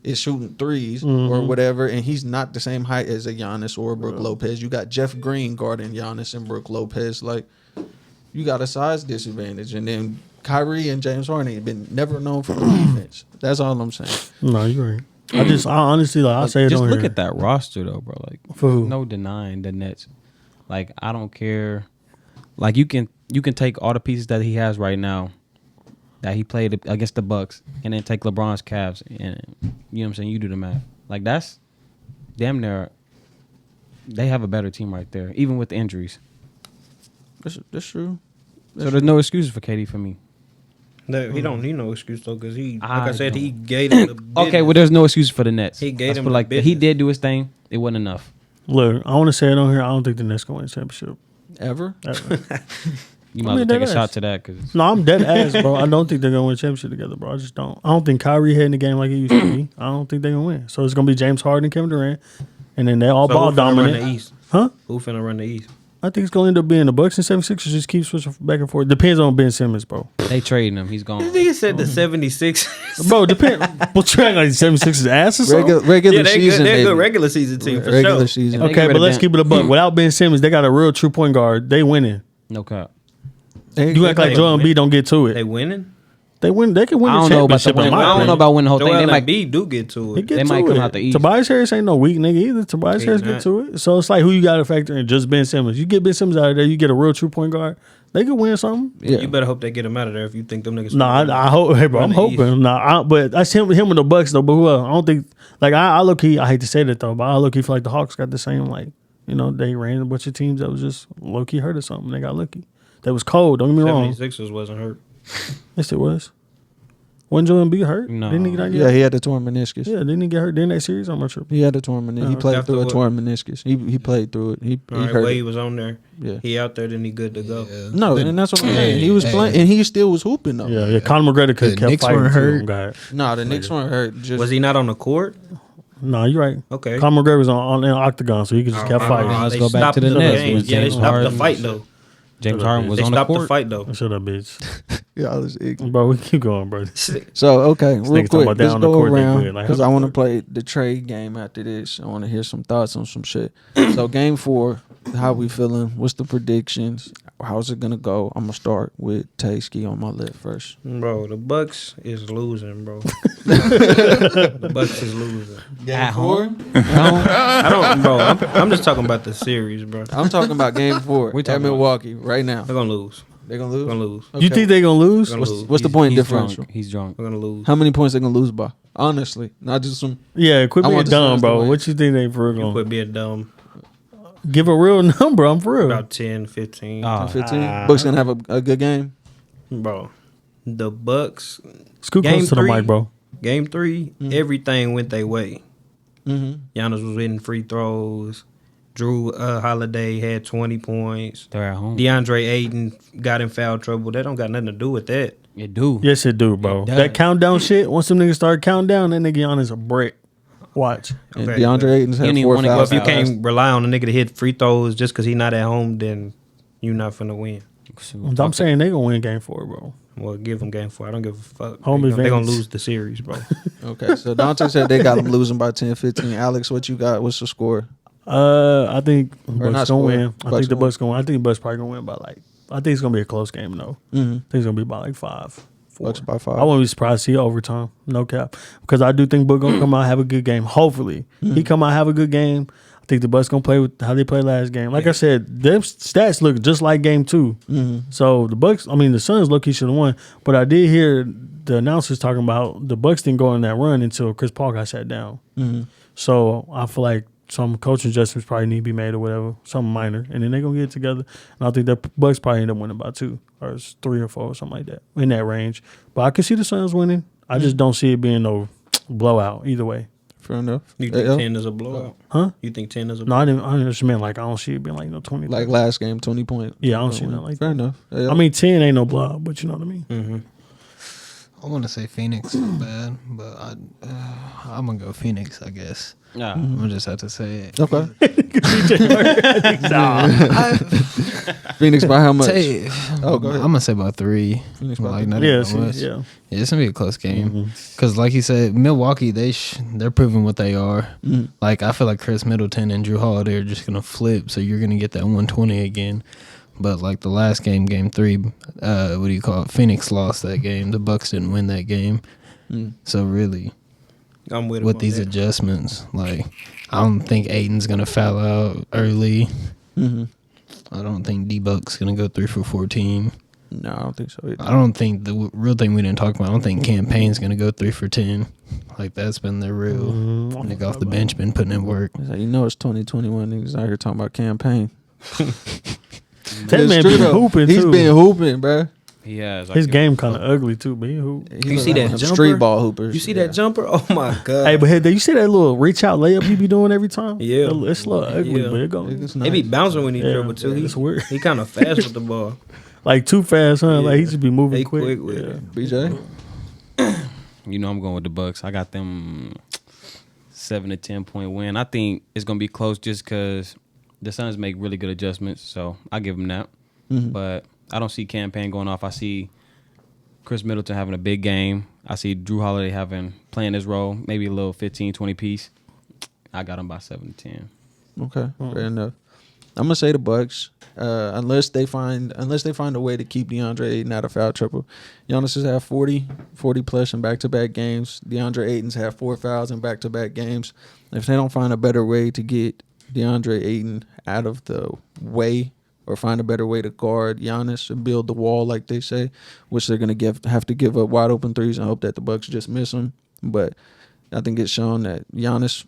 is shooting threes or whatever, and he's not the same height as a Giannis or a Brook Lopez, you got Jeff Green guarding Giannis and Brook Lopez. Like, you got a size disadvantage, and then Kyrie and James Harden have been never known for defense. That's all I'm saying. No, you're right. I honestly, like, I say it Just on look here. at that roster, though, bro. Like, For who? no denying the Nets. Like, I don't care. Like, you can take all the pieces that he has right now that he played against the Bucks, and then take LeBron's Cavs, and you know what I'm saying. You do the math. Like, that's damn near. They have a better team right there, even with the injuries. That's true. So there's no excuses for KD for me. No, he don't need no excuse though, because he, like I I said, don't. he gave him the business. Okay, well, there's no excuses for the Nets. He gave Let's them put the like he business. did do his thing. It wasn't enough. Look, I want to say it on here. I don't think the Nets gonna win the championship. Ever? Ever. You I might mean, as well take a that shot is. to that because No, I'm dead ass, bro. I don't think they're gonna win a championship together, bro. I just don't. I don't think Kyrie heading the game like he used to be. I don't think they're gonna win. So it's gonna be James Harden and Kevin Durant, and then they're all So ball who finna run dominant. the East? Huh? Who finna run the East? I think it's gonna end up being the Bucks and 76ers. Just keep switching back and forth. Depends on Ben Simmons, bro. they trading him. He's gone. This nigga said the 76. Bro, depend. Well, trying like 76ers ass or something. Regular Yeah, they good. season. They're a maybe. good regular season team for Regular sure. season. If they Okay, get rid but of let's Ben- keep it a buck. Without Ben Simmons, they got a real true point guard. They winning. No cap. You act like They Joel win. Embiid don't get to it. They winning. They win. They can win I the don't know about the championship. win. in my I don't know opinion. about winning the whole thing. Joel They might. Embiid do get to He it. get They to might it. come out the East. Tobias Harris ain't no weak nigga either. Tobias He's Harris not. get to it. So it's like who you got to factor in? Just Ben Simmons. You get Ben Simmons out of there, you get a real true point guard. They could win something. Yeah. You better hope they get him out of there if you think them niggas. Nah, I hope. Hey, bro, Run I'm the East. hoping. Nah, but that's him with the Bucks though. But who else? I don't think. Like I look. I hate to say that though, but I look. Feel like the Hawks got the same. Like they ran a bunch of teams that was just low key hurt or something. They got lucky. That was cold. Don't get me wrong. 76ers wasn't hurt. Yes, it was. Wasn't Joel Embiid hurt? No. Didn't he not get Yeah, hurt? he had a torn meniscus. Yeah, didn't he get hurt? Didn't that series? I'm not sure. He had a torn meniscus. He played After through a what? torn meniscus. He played through it. He All right, hurt. Wade It. was on there. Yeah. He out there, then he good to go. Yeah. No, and that's what I'm saying. He was playing, and he still was hooping though. Yeah, Conor McGregor could The kept Knicks fighting. weren't Too. hurt. God. No, the Knicks weren't hurt. Just Was he not on the court? No, you're right. Okay. Conor McGregor was on an octagon, so he could just kept fighting. Let's They go back stopped to the Nets game. with Yeah, they James stopped the Harden. fight though. James Harden was They on the stopped the court. fight though. Shut up, bitch. yeah, I was ignorant. Bro, we keep going, bro. So okay, This real nigga talking quick, about down let's on the go court, they around good. Like, because how I the want to fuck? play the trade game after this. I want to hear some thoughts on some shit. So game 4, how we feeling? What's the predictions? How's it gonna go? I'm gonna start with Tasky on my list first. Bro, the Bucks is losing, bro. The Bucks is losing. At home? I don't, bro. I'm just talking about the series, bro. I'm talking about game 4 We at talking about- Milwaukee right now. They're gonna lose. They're gonna They're lose. gonna lose. You think they gonna lose? They're gonna What's, lose. what's the point He's differential? drunk. He's drunk. They're gonna lose. How many points they gonna lose by? Honestly, not just some. Yeah, quit I being want the dumb, Suns to bro. win. What you think they for real You gonna quit being dumb. give a real number? I'm for real. About 10, 15. 15. Bucks gonna have a good game. Bro, the Bucks, Scoot Game close to the 3. mic, bro. game 3, everything went their way. Mm-hmm. Giannis was hitting free throws. Drew Holiday had 20 points. They're at home. DeAndre Ayton got in foul trouble. That don't got nothing to do with that. You do. Yes, it do, bro. It does. That countdown shit. Once them niggas start counting down, that nigga Giannis a brick. Watch. And Okay, DeAndre Ayton's He had didn't 4 even wanna go Well, fouls. if you foul. can't rely on a nigga to hit free throws just because he not at home, then you not finna win. I'm saying they gonna win game 4, bro. Well, give them game 4. I don't give a fuck. Home They gonna advantage. lose the series, bro. Okay, so Dante said they got them losing by 10, 15. Alex, what you got? What's the score? I think not Bucks score. gonna win. I Bucks think the gonna Bucks gonna win. I think the Bucks probably gonna win by like. I think it's gonna be a close game though. Mm-hmm. I think it's gonna be by like 5. 4. Bucks by 5. I wouldn't be surprised to see overtime. No cap, because I do think Buck gonna come out have a good game. Hopefully, he come out have a good game. I think the Bucks gonna play with how they played last game. Like I said, their stats look just like game 2. Mm-hmm. So the Bucks, I mean the Suns, low key should have won. But I did hear the announcers talking about the Bucks didn't go on that run until Chris Paul got sat down. Mm-hmm. So I feel like some coaching adjustments probably need to be made or whatever, something minor, and then they're gonna get it together. And I think the Bucks probably end up winning by 2 or it's 3 or 4 or something like that in that range. But I can see the Suns winning. I just don't see it being no blowout either way. Fair enough. You think Yeah. 10 is a blowout? Huh? You think 10 is a No, blowout? I just meant like I don't see it being like no 20. Like last game, 20 points. Yeah, I don't see nothing like Fair that. enough. Yeah. I mean 10 ain't no blowout, but you know what I mean. Mm-hmm. I want to say Phoenix is bad, but I'm gonna go Phoenix, I guess. Nah. I'm gonna just have to say it. Okay. Phoenix by how much? Oh, go ahead. I'm gonna say about 3. Phoenix by Like, 3. not Yeah, even see, much. yeah. Yeah, it's gonna be a close game. Mhm. Cause like you said, Milwaukee, they're proving what they are. Mm. Like I feel like Chris Middleton and Drew Holiday are just gonna flip, so you're gonna get that 120 again. But like the last game, game 3, what do you call it? Phoenix lost that game. The Bucks didn't win that game. Mm. So really, I'm with him with on these that. adjustments, like I don't think Aiton's gonna foul out early. Mm-hmm. I don't think D-Buck's gonna go 3 for 14. No, I don't think so either. I don't think real thing we didn't talk about. I don't think Campaign's gonna go 3 for 10. Like that's been their real nigga off the bench, been putting in work. It's like, you know it's 2021 niggas out here talking about campaign. That It's man true, been though. hooping He's too. been hooping, bro. He has. His game kind of ugly too, but he hoop. You see that jumper? Street ball hoopers. You see that jumper? Oh my god! Hey, but you see that little reach out layup he be doing every time? Yeah. It's a little ugly, Yeah. but it go It's They be nice. bouncing when he Yeah, dribble too. it's weird. He kind of fast with the ball. like too fast, huh? Like he just be moving They quick. quick with Yeah. it. BJ? You know I'm going with the Bucks. I got them 7 to 10 point win. I think it's gonna be close just because the Suns make really good adjustments. So I give them that. Mhm. But I don't see Campaign going off. I see Chris Middleton having a big game. I see Drew Holiday playing his role, maybe a little 15, 20 piece. I got him by 7 to 10. Okay, fair enough. I'm gonna say the Bucks, unless they find a way to keep DeAndre Ayton out of foul trouble. Giannis has had 40 plus in back-to-back games. DeAndre Ayton's had 4 fouls in back-to-back games. If they don't find a better way to get DeAndre Ayton out of the way, or find a better way to guard Giannis and build the wall, like they say, which they're gonna have to give up wide open threes and hope that the Bucks just miss them. But I think it's shown that Giannis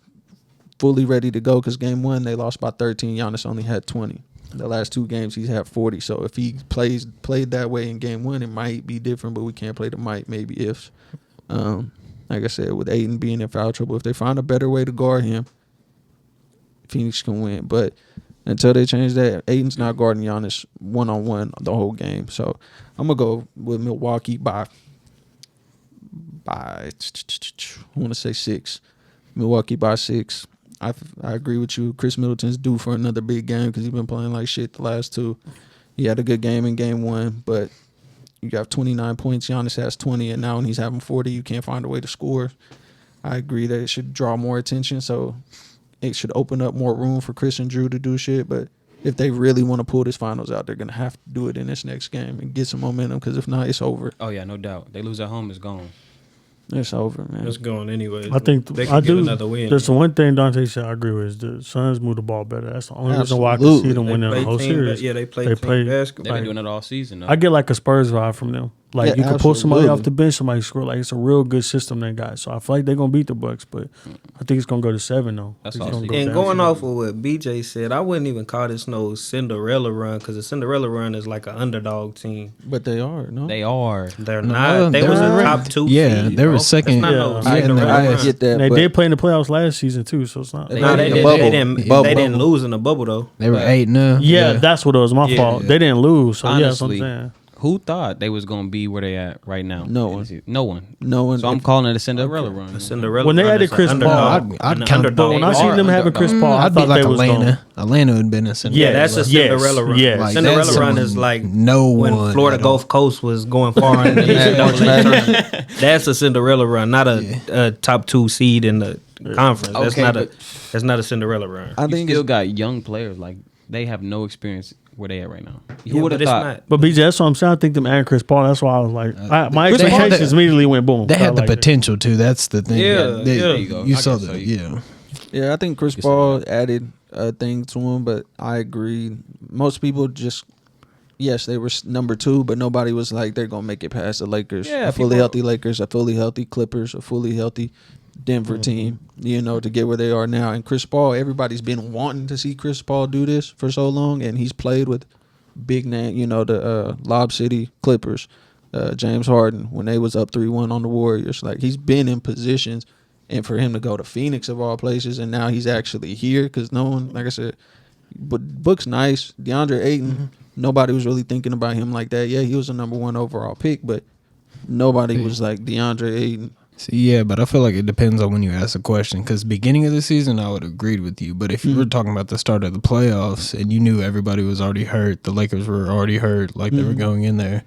fully ready to go because game 1 they lost by 13. Giannis only had 20. The last 2 games he's had 40. So if he played that way in game 1, it might be different, but we can't play the might, maybe ifs. Like I said, with Ayton being in foul trouble, if they find a better way to guard him, Phoenix can win. But until they change that, Ayton's not guarding Giannis one-on-one the whole game. So I'm going to go with Milwaukee by I want to say 6. Milwaukee by 6. I agree with you. Chris Middleton's due for another big game because he's been playing like shit the last 2. He had a good game in game 1, but you got 29 points. Giannis has 20, and now when he's having 40, you can't find a way to score. I agree that it should draw more attention, so it should open up more room for Chris and Drew to do shit. But if they really want to pull this finals out, they're going to have to do it in this next game and get some momentum because if not, it's over. Oh yeah, no doubt. They lose at home, it's gone. It's over, man. It's going anyway. I think they I can get do. another win. There's the one thing Dante said I agree with is the Suns move the ball better. That's the only reason why I can see them Absolutely. winning the whole series. They play They team play- basketball. They've been Like, doing it all season. Though. I get like a Spurs vibe from them. Like Yeah, you can pull somebody absolutely. off the bench, somebody score. Like it's a real good system they got. So I feel like they're gonna beat the Bucks, but I think it's gonna go to 7 though. That's It's all I gonna see. go And down going to- off of what BJ said, I wouldn't even call this no Cinderella run because the Cinderella run is like an underdog team. But they are, no? They are. They're No, not. They they're was a right. top 2. Yeah, seed, they were bro. second. That's not no Yeah. Cinderella I run. get that. And they but did play in the playoffs last season too, so it's not. They No, did they, in the did, bubble. they didn't. Bubble. They didn't lose in the bubble though. They were 8-0. Yeah, that's what it was. My Yeah. fault. They didn't lose, so yeah, that's what I'm Honestly, saying. Who thought they was gonna be where they at right now? No one. No one. no one. So I'm calling it a Cinderella run. A Cinderella When they run added is an Chris Paul, underdog. I'd An count- underdog. When I They seen are them having underdogs. Chris Paul, I I'd be thought like they was Atlanta. going. Atlanta would have been a Cinderella. Yeah, that's a Yes, Cinderella run. yes. Like, Cinderella that's run some- is like no when one Florida at all. Gulf Coast was going far in the NCAA tournament. That's a Cinderella run, not a top 2 seed in the conference. That's Okay, not but- that's not a Cinderella run. I You think still it's, got young players like they have no experience where they at right now. Yeah, Who would but have it's thought? not. But BJ, that's what I'm saying. I think them adding Chris Paul. That's why I was like, my Chris Paul, expectations they- immediately went boom. They I had the like that. potential to. That's the thing. Yeah, They- yeah. There you go. You I saw guess so. that. Yeah. yeah, I think Chris You can say Paul added a thing to him, but I agree. Most people just, yes, they were number 2, but nobody was like they're gonna make it past the Lakers. Yeah, a fully people- healthy Lakers, a fully healthy Clippers, a fully healthy Denver team. You know, to get where they are now. And Chris Paul, everybody's been wanting to see Chris Paul do this for so long, and he's played with big name. You know, the Lob City Clippers, James Harden when they was up 3-1 on the Warriors. Like he's been in positions. And for him to go to Phoenix of all places, and now he's actually here because no one, like I said, but Book's nice. DeAndre Ayton, nobody was really thinking about him like that. Yeah, he was a number 1 overall pick, but nobody was like DeAndre Ayton. See, yeah, but I feel like it depends on when you ask the question. Because beginning of the season, I would have agreed with you. But if you were talking about the start of the playoffs and you knew everybody was already hurt, the Lakers were already hurt, like they were going in there,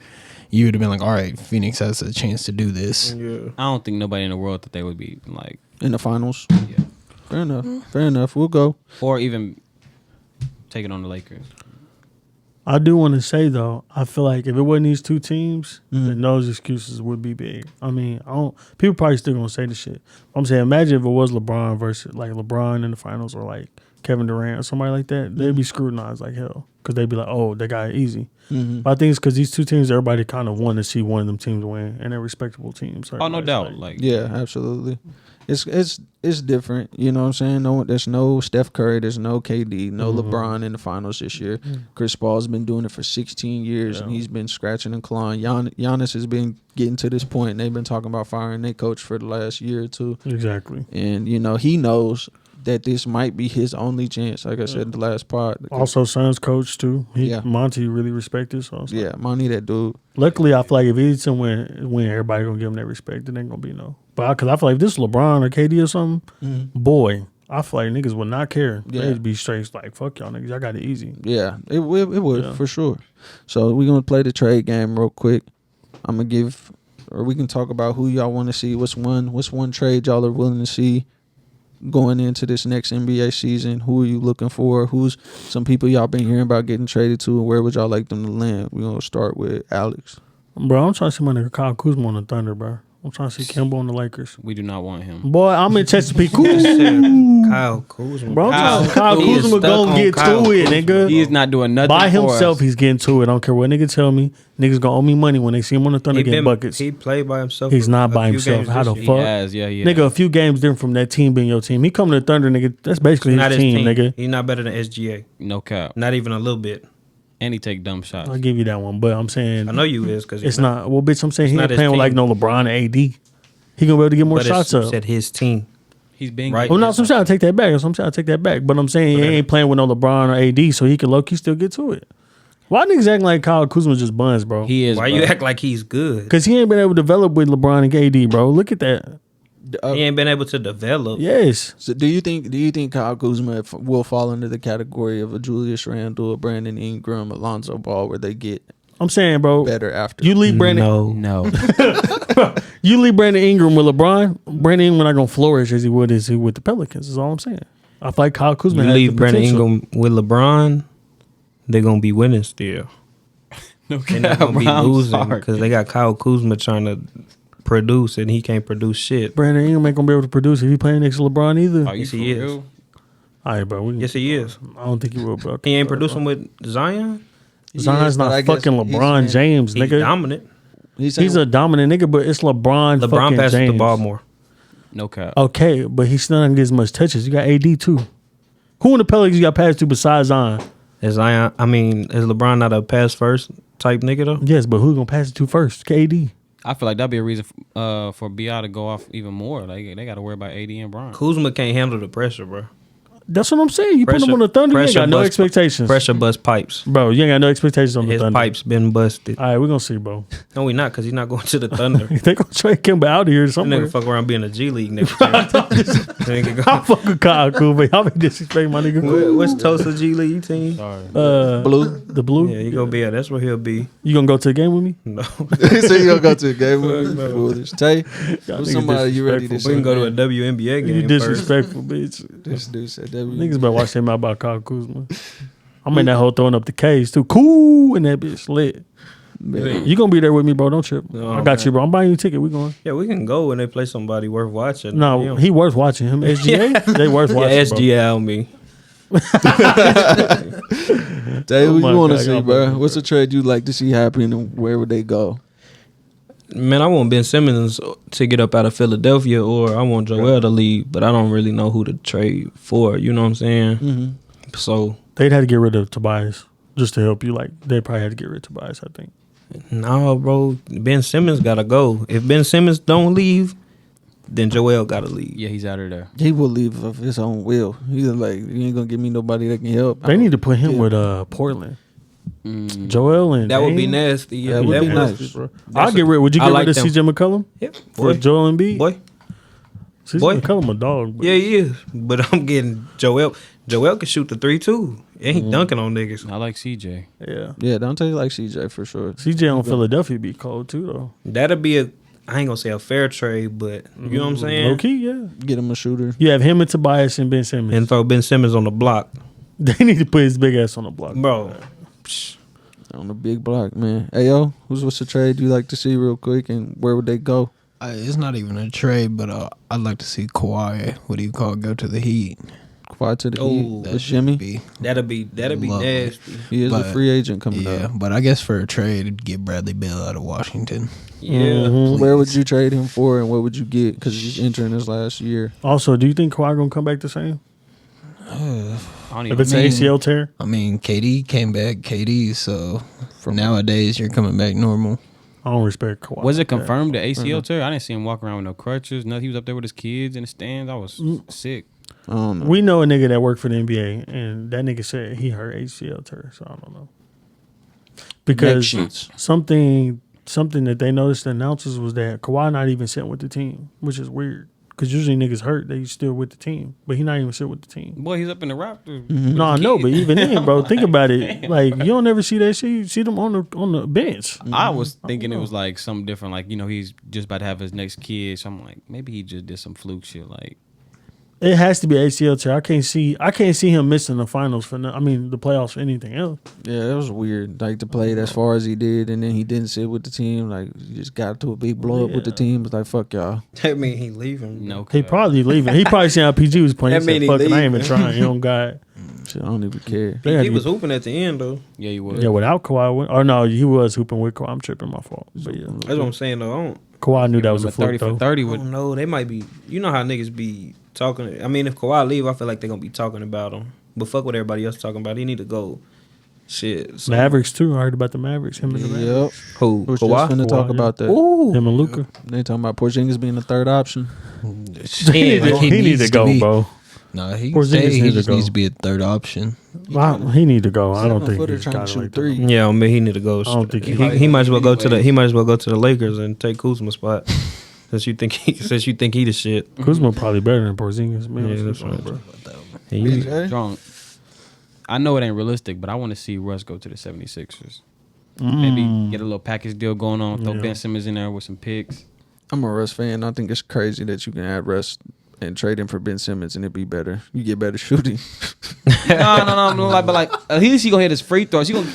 you would have been like, all right, Phoenix has a chance to do this. Yeah. I don't think nobody in the world that they would be like, In the finals. yeah, Fair enough. Fair enough. We'll go. or even take it on the Lakers. I do want to say though, I feel like if it wasn't these 2 teams, Mm-hmm. then those excuses would be big. I mean, I don't. People probably still gonna say the shit. I'm saying, imagine if it was LeBron versus like LeBron in the finals or like Kevin Durant or somebody like that. They'd be scrutinized like hell because they'd be like, oh, they got it easy. Mm-hmm. But I think it's because these 2 teams, everybody kind of want to see one of them teams win, and they're respectable teams. So Oh, no everybody's doubt. like- Like, Yeah, absolutely. It's different. You know what I'm saying? No, there's no Steph Curry. There's no KD. No LeBron in the finals this year. Chris Paul's been doing it for 16 years, and he's been scratching and clawing. Giannis has been getting to this point, and they've been talking about firing their coach for the last year or 2. Exactly. And, you know, he knows that this might be his only chance. Like I said in the last part. Also, Suns coach too. Yeah. Monty really respected. So it's like- Yeah, Money, that dude. luckily, I feel like if Edson win, everybody gonna give him that respect. It ain't gonna be no. But because I feel like if this is LeBron or KD or something, boy, I feel like niggas would not care. Yeah. They'd be straight like, fuck y'all niggas. Y'all got it easy. Yeah, it would Yeah. for sure. So we're gonna play the trade game real quick. I'm gonna give, or we can talk about who y'all want to see. What's one trade y'all are willing to see going into this next NBA season? Who are you looking for? Who's some people y'all been hearing about getting traded to, and where would y'all like them to land? We're gonna start with Alex. Bro, I'm trying to see my nigga Kyle Kuzma on the Thunder, bro. I'm trying to see Kemba on the Lakers. we do not want him. Boy, I'm in Chesapeake. Kyle Kuzma. Bro, I'm trying to Kyle He is Kuzma stuck gonna on get Kyle to it, Kuzma, nigga. He is not doing nothing By for himself, us. he's getting to it. I don't care what nigga tell me. Niggas gonna owe me money when they see him on the Thunder getting buckets. He played by himself. He's for not a by few himself. games How this the year. fuck? He has, yeah, he Nigga, has. a few games different from that team being your team. He come to the Thunder, nigga. That's basically Not his team, nigga. He's not better than SGA. No cap. Not even a little bit. And he take dumb shots. I'll give you that one, but I'm saying I know you is because it's not. Well, bitch, I'm saying he not ain't his playing with like team. no LeBron and AD. he gonna be able to get more But shots it's up. at his team. He's been Right. Oh no, so I'm trying to take that back. But I'm saying he ain't playing with no LeBron or AD, so he can low key still get to it. Why niggas acting like Kyle Kuzma just buns, bro? He is. Why bro. you act like he's good? Because he ain't been able to develop with LeBron and KD, bro. Look at that. He ain't been able to develop. Yes. So do you think Kyle Kuzma will fall into the category of a Julius Randle, a Brandon Ingram, Alonzo Ball, where they get I'm saying, bro, better after? you leave Brandon No. No. you leave Brandon Ingram with LeBron, Brandon Ingram not gonna flourish as he would with the Pelicans, is all I'm saying. I feel like Kyle Kuzma You has leave the Brandon potential. Ingram with LeBron, they're gonna be winning still. No They're not gonna be losing because they got Kyle Kuzma trying to produce and he can't produce shit. Brandon Ingram ain't gonna be able to produce if he playing next to LeBron either. Are you Yes, for he is. real? All right, bro. Yes, he is. I don't think he will, bro. He ain't producing with Zion. Zion's not fucking LeBron James, He's nigga. dominant. He's a dominant nigga, but it's LeBron. LeBron fucking passes James. the ball more. No cap. Okay, but he's still not gonna get as much touches. You got AD too. Who in the Pelicans you got passed to besides Zion? Is LeBron not a pass first type nigga though? Yes, but who gonna pass it to first? KD. I feel like that'd be a reason for BI to go off even more. Like they got to worry about AD and Bron. Kuzma can't handle the pressure, bro. That's what I'm saying. You put him on the Thunder, you ain't got no expectations. Pressure bust pipes. Bro, you ain't got no expectations on the His Thunder. pipes been busted. All right, we're gonna see, bro. No, we not because he's not going to the Thunder. They gonna trade Kemba out of here That somewhere. nigga fuck around being a G League next year. Nigga I go- fuck with Kyle Kuzma. Y'all be disrespecting my nigga. What's Tulsa G League team? Sorry. Blue. The blue. Yeah, he gonna be. That's where he'll be. You gonna go to the game with me? No, So you gonna go to the game with me? Foolish. Tay, Y'all who's niggas somebody you ready to disrespectful. we can go to a say? WNBA You game first. disrespectful, bitch. This dude said that. Niggas better watch them out about Kyle Kuzma. I'm in that hole throwing up the K's too. Cool, and that bitch lit. You gonna be there with me, bro? Don't trip. No, I got man. you, bro. I'm buying you a ticket. We going. Yeah, we can go when they play somebody worth watching. No, Yeah. he worth watching. Him SGA, they worth watching. Yeah, bro. SGL me. Tay, Oh who my you want to God, see, y'all bro? better- What's a trade you like to see happen, and where would they go? Man, I want Ben Simmons to get up out of Philadelphia, or I want Joel to leave, but I don't really know who to trade for. You know what I'm saying? Mm-hmm. So They'd have to get rid of Tobias just to help you. Like they probably had to get rid of Tobias. I think. no, bro, Ben Simmons gotta go. If Ben Simmons don't leave, then Joel gotta leave. Yeah, he's out of there. He will leave of his own will. He's like, you ain't gonna give me nobody that can help. They need to put him Yeah. with Portland. Mm. Joel and That would be Dame. nasty. Yeah, That would be was- nice. Bro. That's I'll get rid. Would you I get like rid of them. CJ McCollum Yeah, for boy, Joel Embiid? boy. CJ boy. McCollum a dog. Bro. Yeah, he is. But I'm getting Joel. Joel can shoot the 3 too. He ain't dunking on niggas. I like CJ. Yeah. Yeah, don't take like CJ for sure. CJ on Philadelphia be cold too though. That'd be I ain't gonna say a fair trade, but you know what I'm saying? Low key, yeah. Get him a shooter. You have him and Tobias and Ben Simmons. And throw Ben Simmons on the block. They need to put his big ass on the block, Bro. On the big block, man. Hey, yo, what's the trade you like to see real quick, and where would they go? It's not even a trade, but I'd like to see Kawhi. What do you call it, go to the Heat? Kawhi to the Oh, Heat. The That'd shimmy. be- That'd be Lovely. nasty. He is a but- free agent coming Yeah, up. but I guess for a trade, it'd get Bradley Beal out of Washington. Yeah. Mhm. Where would you trade him for, and what would you get? Because he's entering his last year. Also, do you think Kawhi gonna come back the same? I don't If even it's an ACL tear, I mean, KD came back, KD, so from nowadays, you're coming back normal. I don't respect Kawhi. Was it like that. confirmed the ACL tear? I didn't see him walk around with no crutches. Nothing. He was up there with his kids in the stands. I was sick. I don't know. We know a nigga that worked for the NBA, and that nigga said he hurt ACL tear. So I don't know. Because sheets. something that they noticed the announcers was that Kawhi not even sitting with the team, which is weird. Because usually niggas hurt, they still with the team, but he not even sit with the team. Boy, he's up in the Raptors. No, I know, but even then, bro, think about it. Like you don't ever see that shit. You see them on the bench. I was thinking it was like something different. Like, you know, he's just about to have his next kid. So I'm like, maybe he just did some fluke shit. Like, It has to be ACL tear. I can't see him missing the finals for the playoffs for anything else. Yeah, it was weird. Like to play it as far as he did, and then he didn't sit with the team. Like he just got to a big blow up with the Yeah. team. It's like fuck y'all. That mean he leaving. no. He cap. probably leaving. He probably seen how PG was playing. That He mean he said, "Fuck it, I ain't even leaving." trying." You don't got. Shit, I don't even care. They had He to was get- hooping at the end though. Yeah, you would. Yeah, without Kawhi, or no, he was hooping with Kawhi. I'm tripping, my fault. But yeah, That's what I'm saying though. I don't, Kawhi knew that was a 30 fluke for though. 30 I with don't know. They might be. You know how niggas be talking. I mean, if Kawhi leave, I feel like they're gonna be talking about him. But fuck what everybody else talking about. He need to go. Shit. So Mavericks too. I heard about the Mavericks. Him and the Mavericks. Yep. who? We was just Kawhi? finna talk Kawhi, about that. Ooh. Him and Luka. They talking about Porzingis being the third option. He need to go, bro. No, he Porzingis stay. He needs to just go. needs to be a third option. He need to go. I don't think 7-footer he's trying to got it shoot like three. that. Yeah, I mean he need to go. I don't think he might as well go to the. He might as well go to the Lakers and take Kuzma's spot. Since you think he the shit. Kuzma probably better than Porzingis. Man, Yeah, that's right. bro. And you- BJ? Strong. I know it ain't realistic, but I want to see Russ go to the 76ers. Maybe get a little package deal going on. Throw Yeah. Ben Simmons in there with some picks. I'm a Russ fan. I think it's crazy that you can add Russ and trade him for Ben Simmons and it'd be better. You get better shooting. no. But at least he gonna hit his free throws. He gonna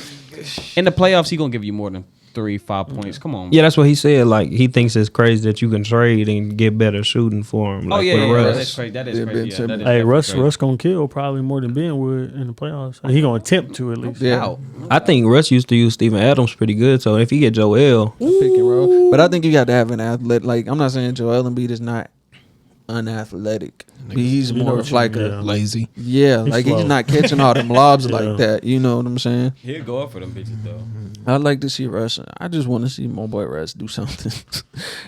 in the playoffs. He gonna give you more than 3-5 points. Come on. Yeah, that's what he said. Like he thinks it's crazy that you can trade and get better shooting for him. Like, Oh yeah, with yeah, Russ. that is crazy. That is Yeah, crazy. Ben Yeah, Simmons. that is Hey, definitely Russ crazy. gonna kill probably more than Ben would in the playoffs. He gonna attempt to at least. Yeah. I think Russ used to use Steven Adams pretty good. So if he get Joel, Pick and roll. But I think you got to have an athlete. Like, I'm not saying Joel Embiid is not unathletic. He's You know more what of you- like yeah. a Lazy. yeah, He's like slow. he's not catching all them lobs Yeah. like that. You know what I'm saying? He'll go up for them bitches though. I'd like to see Russ. I just want to see my boy Russ do something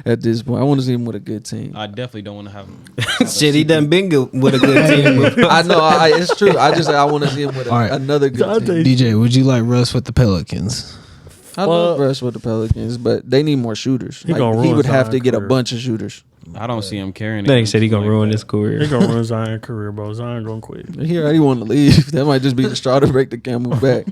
at this point. I want to see him with a good team. I definitely don't want to have him. shit, he done been good with a good team. I know it's true. I want to see him with All right. another good I team. think- DJ, would you like Russ with the Pelicans? I love Russ with the Pelicans, but they need more shooters. He gonna He ruin would have Zion to get a career. bunch of shooters. I don't see him carrying it. Then he said he gonna like ruin that. his career. He gonna ruin Zion's career, bro. Zion gonna quit. He already want to leave. That might just be the straw to break the camel back.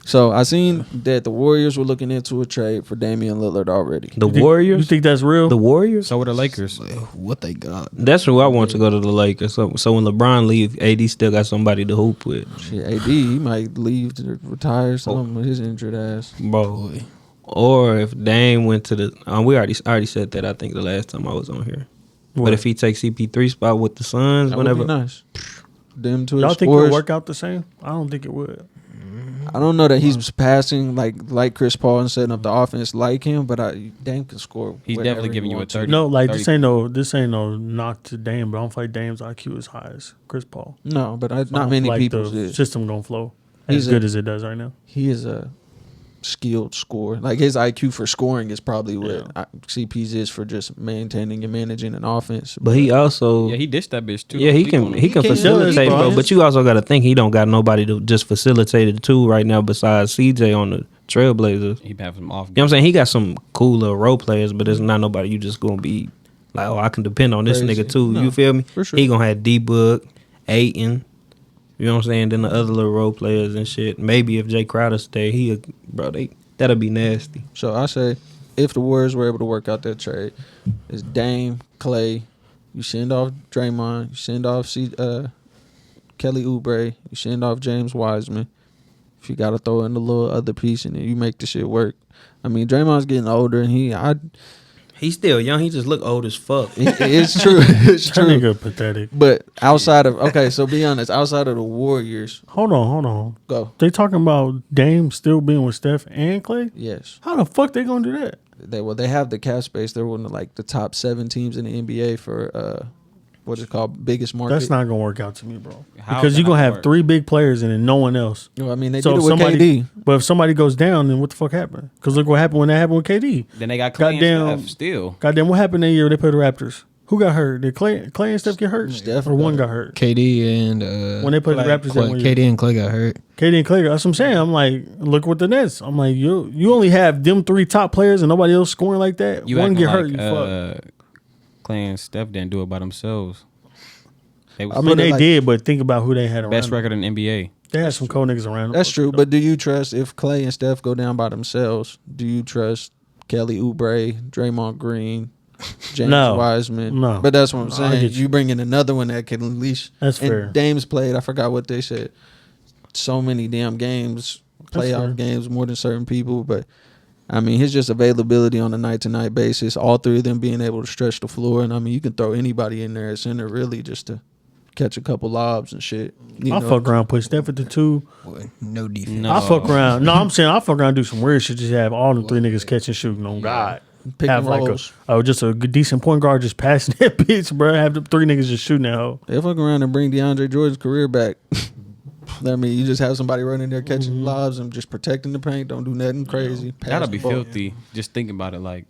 So I seen that the Warriors were looking into a trade for Damian Lillard already. The You Warriors. think that's real? The Warriors. So were the Lakers. What they got? That's who I want to go to the Lakers. So when LeBron leave, AD still got somebody to hoop with, Shit, AD he might leave to retire something with his injured ass. bro. Or if Dame went to the, we already said that. I think the last time I was on here. What? But if he takes CP3 spot with the Suns, That would whenever be nice. Them to Y'all his think it would scores. work out the same? I don't think it would. I don't know that he's passing like Chris Paul and setting up the offense like him, but Dame can score. He's wherever definitely he giving you a wants to. 30. No, like 30. this ain't no knock to Dame, but I don't feel like Dame's IQ is high as Chris Paul. No, but I not don't many feel like people. the system gonna flow as He's good as it does right now. He is a skilled scorer. Like his IQ for scoring is probably what CP's is for just maintaining and managing an offense. but he also, Yeah, he dished that bitch too. yeah, he Speak on can him. he can can facilitate, do it, bro. bro. But you also got to think he don't got nobody to just facilitate it too right now besides CJ on the Trailblazers. He have some off. You know what I'm saying? He got some cool little role players, but it's not nobody you just gonna be like, oh, I can depend on this Crazy. nigga too. No, You feel me? for sure. He gonna have D Book, Ayton. You know what I'm saying? Then the other little role players and shit. Maybe if Jay Crowder stay, that'll be nasty. So I say, if the Warriors were able to work out that trade, it's Dame, Clay. You send off Draymond. You send off Kelly Oubre. You send off James Wiseman. If you got to throw in a little other piece and then you make the shit work. I mean, Draymond's getting older and He's still young. He just look old as fuck. it's true. It's That true. nigga pathetic. But outside of so be honest, outside of the Warriors, Hold on. go. They talking about Dame still being with Steph and Clay? Yes. How the fuck they gonna do that? They have the cap space. They're one of like the top 7 teams in the NBA for what is it called, biggest market. That's not gonna work out to me, bro. How Because is you're that gonna not have work? 3 big players and then no one else. Well, I mean, they So did if it with KD. But if somebody goes down, then what the fuck happened? Because look what happened when that happened with KD. Then they got Clay Goddamn. and Steph still. Goddamn, what happened that year they played the Raptors? Who got hurt? Did Clay and Steph get hurt? Steph or one got got hurt? KD and When they played the Clay- Raptors that one year. KD and Clay got hurt. KD and Clay. That's what I'm saying. I'm like, look what the Nets. I'm like, you only have them 3 top players and nobody else scoring like that. You One acting get hurt, like, you fuck. Clay and Steph didn't do it by themselves. They was I mean, put it they like- did, but think about who they had around. best them. record in the NBA. They had some cold niggas around. them. That's true. But do you trust if Clay and Steph go down by themselves? Do you trust Kelly Oubre, Draymond Green, James No. Wiseman? No. But that's what I'm I saying. get you. You bring in another one that can at least. That's and fair. Dame's played. I forgot what they said. So many damn games, fair. playoff games, more than certain people. But I mean, his just availability on a night-to-night basis. All 3 of them being able to stretch the floor, and I mean, you can throw anybody in there at center really just to catch a couple lobs and shit. You I know? fuck around, put Steph at the 2. Boy, no defense. No. I fuck around. No, I'm saying I fuck around and do some weird shit. Just have all them 3 niggas catching, shooting on God. Pick have and like rolls. just a good, decent point guard just passing that bitch, bro. Have the 3 niggas just shooting that hoe. They fuck around and bring DeAndre Jordan's career back. I mean, you just have somebody running there catching lobs and just protecting the paint. Don't do nothing crazy. Pass That'll the be ball. filthy. Just thinking about it, like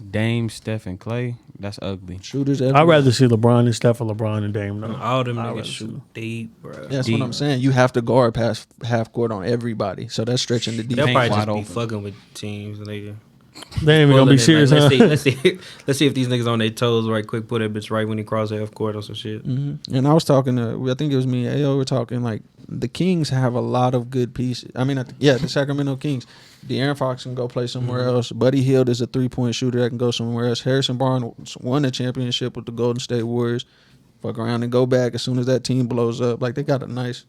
Dame, Steph, and Clay. That's ugly. Shooters. I'd rather see LeBron and Steph or LeBron and Dame. No. All them I'd niggas rather shoot deep, bro. That's deep. what I'm saying. You have to guard past half court on everybody. So that's stretching the They'll defense. probably wide just be open. fucking with teams, nigga. They ain't even gonna be serious, Like, huh? let's see if these niggas on their toes right quick. Put that bitch right when he cross half court or some shit. And I was talking to, I think it was me and Ayo, were talking like the Kings have a lot of good pieces. I mean, the Sacramento Kings. De'Aaron Fox can go play somewhere else. Buddy Hield is a 3-point shooter that can go somewhere else. Harrison Barnes won a championship with the Golden State Warriors. Fuck around and go back as soon as that team blows up. Like, they got a nice,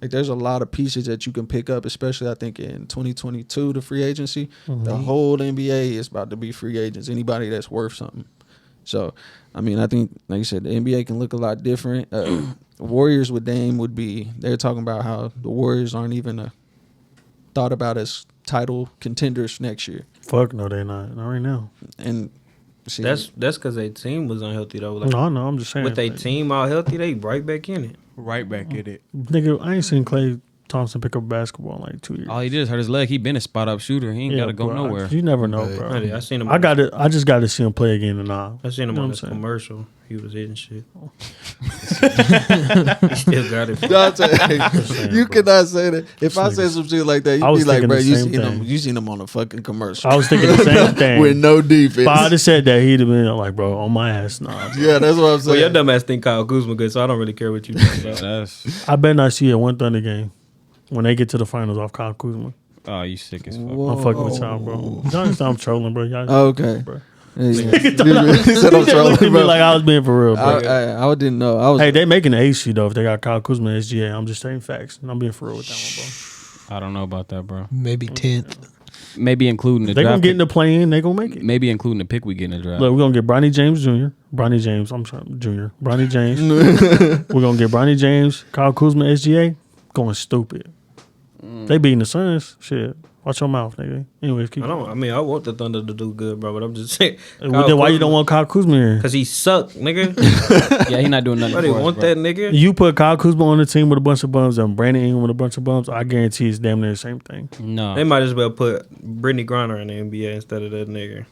like, there's a lot of pieces that you can pick up, especially I think in 2022, the free agency. The whole NBA is about to be free agents. Anybody that's worth something. So, I mean, I think, like you said, the NBA can look a lot different. Warriors with Dame would be, they're talking about how the Warriors aren't even thought about as title contenders next year. Fuck no, they not. Not right now. And see, That's because their team was unhealthy though. Like, No, I'm just saying. with their like, team all healthy, they right back in it. Right back at it. Nigga, I ain't seen Klay Thompson pick up basketball in like 2 years. All he did is hurt his leg. He been a spot up shooter. He ain't got to go bro, nowhere. You never know, Right. bro. I seen him. I just got to see him play again and all. I seen him You know on what this I'm saying? commercial. He was hitting shit. He still got it. Dante, you cannot say that. If I say some shit like that, I you'd was be like, thinking bro, the you same seen him? thing. You seen him on a fucking commercial I was thinking the same thing. with no defense. If I'd have said that, he'd have been like, bro, on my ass, nah. Yeah, that's what I'm saying. Well, your dumb ass think Kyle Kuzma good, so I don't really care what you talking about. That's I bet not see a one Thunder game when they get to the finals off Kyle Kuzma. oh, you sick as fuck. I'm fucking with y'all, bro. Y'all understand I'm trolling, bro. Y'all, Okay. bro. Yeah. He He said I'm looked trolling, at me bro. like I was being for real, bro. I didn't know. I was. Hey, they making the AC though if they got Kyle Kuzma and SGA. I'm just saying facts, and I'm being for real with that one, I don't know about that, bro. Maybe 10th. Maybe including the bro. They gonna draft get in pick. the play in. They gonna make it. Maybe including the pick we get in the draft. Look, we're gonna get Bronny James Jr. Bronny James. I'm sorry, Jr. Bronny James. We're gonna get Bronny James, Kyle Kuzma, SGA. Going stupid. They beating the Suns. Shit. Watch your mouth, nigga. Anyways, keep. I want the Thunder to do good, bro, but I'm just saying. Well, then why you don't want Kyle Kuzma here? Because he suck, nigga. Yeah, he not doing nothing Why they for us, want bro. that nigga? You put Kyle Kuzma on the team with a bunch of bums and Brandon Ingram with a bunch of bums. I guarantee it's damn near the same thing. No, They might as well put Brittany Griner in the NBA instead of that nigga.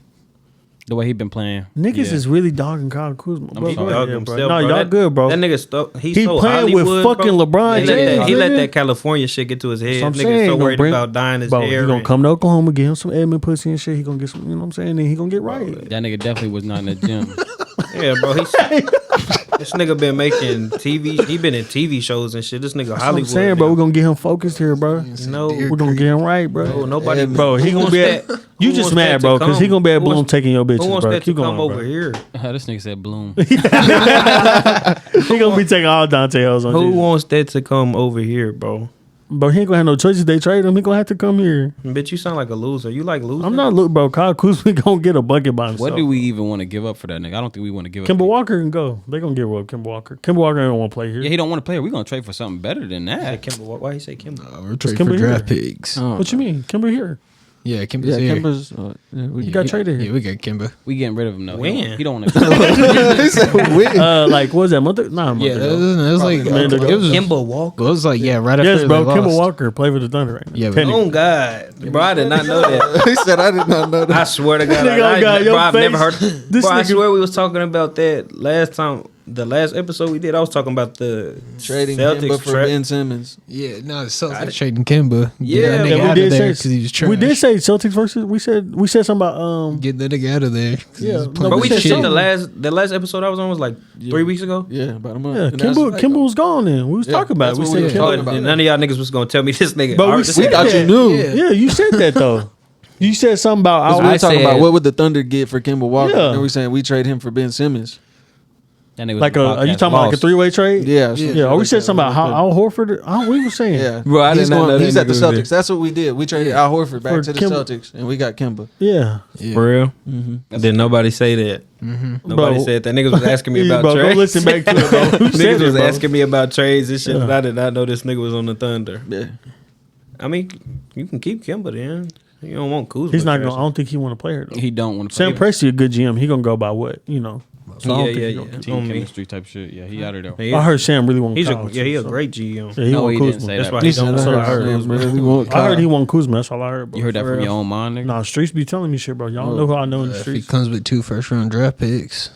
the way he been playing. Niggas yeah. is really dogging Kyle Kuzma. Bro, I'm go sorry. ahead, Dog bro. himself, No, bro. y'all That- good, bro. That nigga He so playing with Hollywood, fucking bro. LeBron James, He let nigga. that California shit get to his head. So I'm Nigga saying, so gonna worried bring- about dying his Bro, hair. he gonna and- come to Oklahoma, get him some Edmund pussy and shit. He gonna get some, you know what I'm saying? Then he gonna get right. That nigga definitely was not in the gym. Yeah, bro. This nigga been making TV. He been in TV shows and shit. This nigga That's what I'm Hollywood. saying, bro. We're gonna get him focused here, bro. No, We're gonna get him right, bro. no, nobody. Bro, he Who gonna wants be that- at, you who just wants mad, that bro, to because he come? gonna be at Who Bloom wants- taking your bitches, Who wants bro. that to Keep come going, over bro. here? This nigga said Bloom. He gonna be taking all Dante L's on Who Jesus. wants that to come over here, bro? Bro, he ain't gonna have no choices. They trade him. He gonna have to come here. Bitch, you sound like a loser. You like losing? I'm not look, bro. Kyle Kuzma gonna get a bucket by himself. What do we even want to give up for that nigga? I don't think we want to give Kimber up. Walker can go. They gonna get rid of Kimber Walker. Kimber Walker ain't want to play here. Yeah, he don't want to play. We gonna trade for something better than Hey, that. Kimber, why he say Kimber? We're trading Kimber for here? draft picks. Oh. What you mean? Kimber here. Yeah, Kimber's Yeah, here. Kimber's. You got traded Yeah, here. we got Kimber. We getting rid of him though. When? He don't want to. He said, "Win." Like what was that month? Nah, a month Yeah, ago. it was like Man, it was. Kimber Walker. It was like right after Yes, bro. they Kimber lost. Walker play for the Thunder right now. Yeah, but- Technically. Oh God, bro, I did not know that. He said, "I did not know I that." swear to God, Nigga, oh God, your bro, I've never heard. face. This Bro, I nigga- swear we was talking about that last time. The last episode we did, I was talking about the Trading Celtics Kimba for Ben Simmons. Yeah, no, the Celtics trading Kimba. Yeah, Get that Yeah, nigga out we of did there say because he was trash. we did say Celtics versus. We said something about Get that nigga out of there. 'cause he Yeah, was no, playing But we said just said something. the last episode I was on was like 3 weeks ago. Yeah, about a month. yeah. And that's Kimber like- Kimber was gone then. We was Yeah, talking about it. that's We what said we were Kimber. talking Oh, about. and none of y'all niggas was gonna tell me this nigga. But we already said said thought that. you knew. Yeah, you said that though. You said something about We were I talking said- about what would the Thunder get for Kimber Walker. Yeah. And we saying we trade him for Ben Simmons. That nigga was like on the are you podcast. talking about like a Lost. 3-way trade? Yeah. Yeah. Or we said something about how Al Horford. We were saying. Yeah, Bro, I he's did not know that He's at the nigga was there. Celtics. That's what we did. We traded Al Horford back For to the Kimber. Celtics, and we got Kimber. Yeah. Yeah. For real? Did nobody say that? Nobody Bro. said that. Niggas was asking me about bro, go trades. listen back to it, bro. Who said Niggas it, was bro? asking me about trades and shit, Yeah. and I did not know this nigga was on the Thunder. Yeah, I mean, you can keep Kimber then. You don't want Kuzma. He's not trash. gonna. I don't think he want to play her though. He don't want to. Sam Presti a good GM. He gonna go by what you know. So I don't think Yeah, he yeah, gonna yeah. keep Team On me. chemistry type shit. Yeah, he out of there. He I is- heard Sam really want he's Kyle. a he a too, so- great GM. Yeah, he No, want he didn't Kuzma. say That's that. why bro. he don't. That's what I heard. Sam really want I heard Kyle. he want Kuzma. That's all I heard. Bro. You heard that For from real. your own mind, nigga? Nah, streets be telling me shit, bro. Y'all know who I know in the If he streets. comes with 2 first-round draft picks,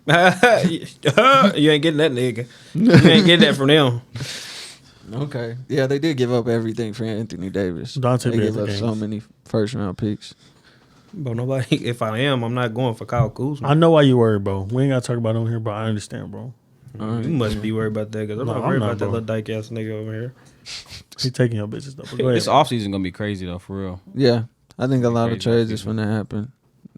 You ain't getting that nigga. You ain't getting that from them. Okay. Yeah, they did give up everything for Anthony Davis. Dante They gave Beasley up so games. many first round picks. But nobody. If I am, I'm not going for Kyle Kuzma. I know why you worried, bro. We ain't gotta talk about it on here, but I understand, bro. All right. You must be worried about that because I'm No, not I'm worried not, about that bro. little dyke ass nigga over here. He taking your business though. But go ahead. This offseason gonna be crazy though, for real. Yeah, I think a lot of Crazy trades is offseason. going to happen.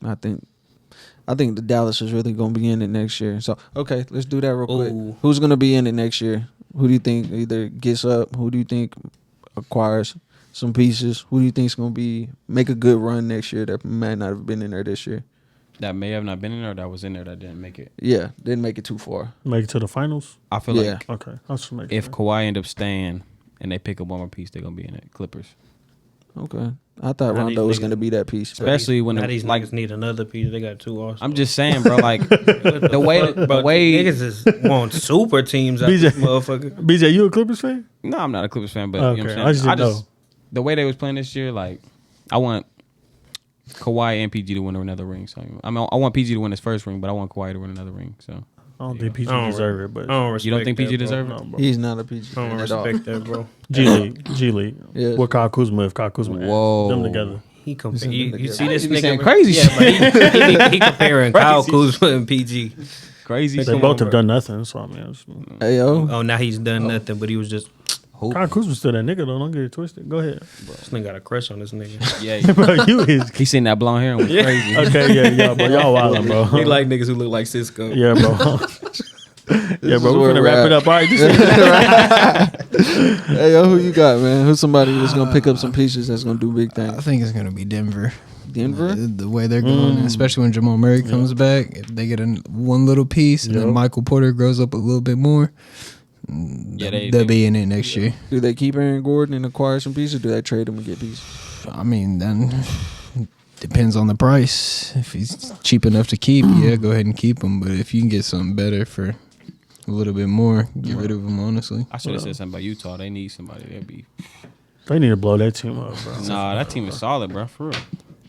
I think the Dallas is really going to be in it next year. So okay, let's do that real quick. Ooh. Who's going to be in it next year? Who do you think either gets up? Who do you think acquires some pieces? Who do you think is going to make a good run next year that might not have been in there this year? That may have not been in there. That was in there. That didn't make it. Yeah, didn't make it too far. Make it to the finals. I feel Yeah. like Okay, I'll just make if it. Kawhi end up staying and they pick up one more piece, they're gonna be in it. Clippers, Okay, I thought Now these Rondo was niggas- going to be that piece. especially when now the, these like niggas need another piece. They got 2 also. I'm just saying, bro. Like the way niggas is want super teams out BJ. this motherfucker. BJ, you a Clippers fan? No, I'm not a Clippers fan, but Okay, you know what I I'm just saying. didn't know. The way they was playing this year, like I want Kawhi and PG to win another ring. So I mean, I want PG to win his first ring, but I want Kawhi to win another ring. So I don't think PG I don't deserve it, but I don't respect you don't think that, PG bro. deserve it? no, bro. He's not a PG I don't fan at all. respect that, bro. G League. Yeah. With Kyle Kuzma, if Kyle Kuzma adds Whoa. them together. He compare. Listen, You nigga. see this You be nigga? saying crazy Yeah, but he comparing Kyle Kuzma and PG. crazy. They shit. both have done nothing, so I mean, Hey yo, Oh, now he's done nothing, but he was just. Kyle Kuzma's still that nigga though. Don't get it twisted. Go ahead, This nigga got a crush on this nigga. Yeah, bro. You is he seen that blonde hair and went crazy. okay. Yeah, bro. Y'all wildin', bro. He like niggas who look like Cisco. yeah, bro. Yeah, bro. is We're where gonna we're wrap at. it up. All right, this hey yo, who you got, man? Who's somebody that's gonna pick up some pieces that's gonna do big I things? think it's going to be Denver. Denver. The way they're going, especially when Jamal Murray comes back, if they get one little piece and Yep. then Michael Porter grows up a little bit more, Yeah, they'll be in it next year. Do they keep Aaron Gordon and acquire some pieces? Or do they trade him and get pieces? I mean, then depends on the price. If he's cheap enough to keep, yeah, go ahead and keep him. But if you can get something better for a little bit more, get rid of him, honestly. I should have said something about Utah. They need somebody. They'd be they need to blow that team up, bro. nah. That team is solid, bro. For real.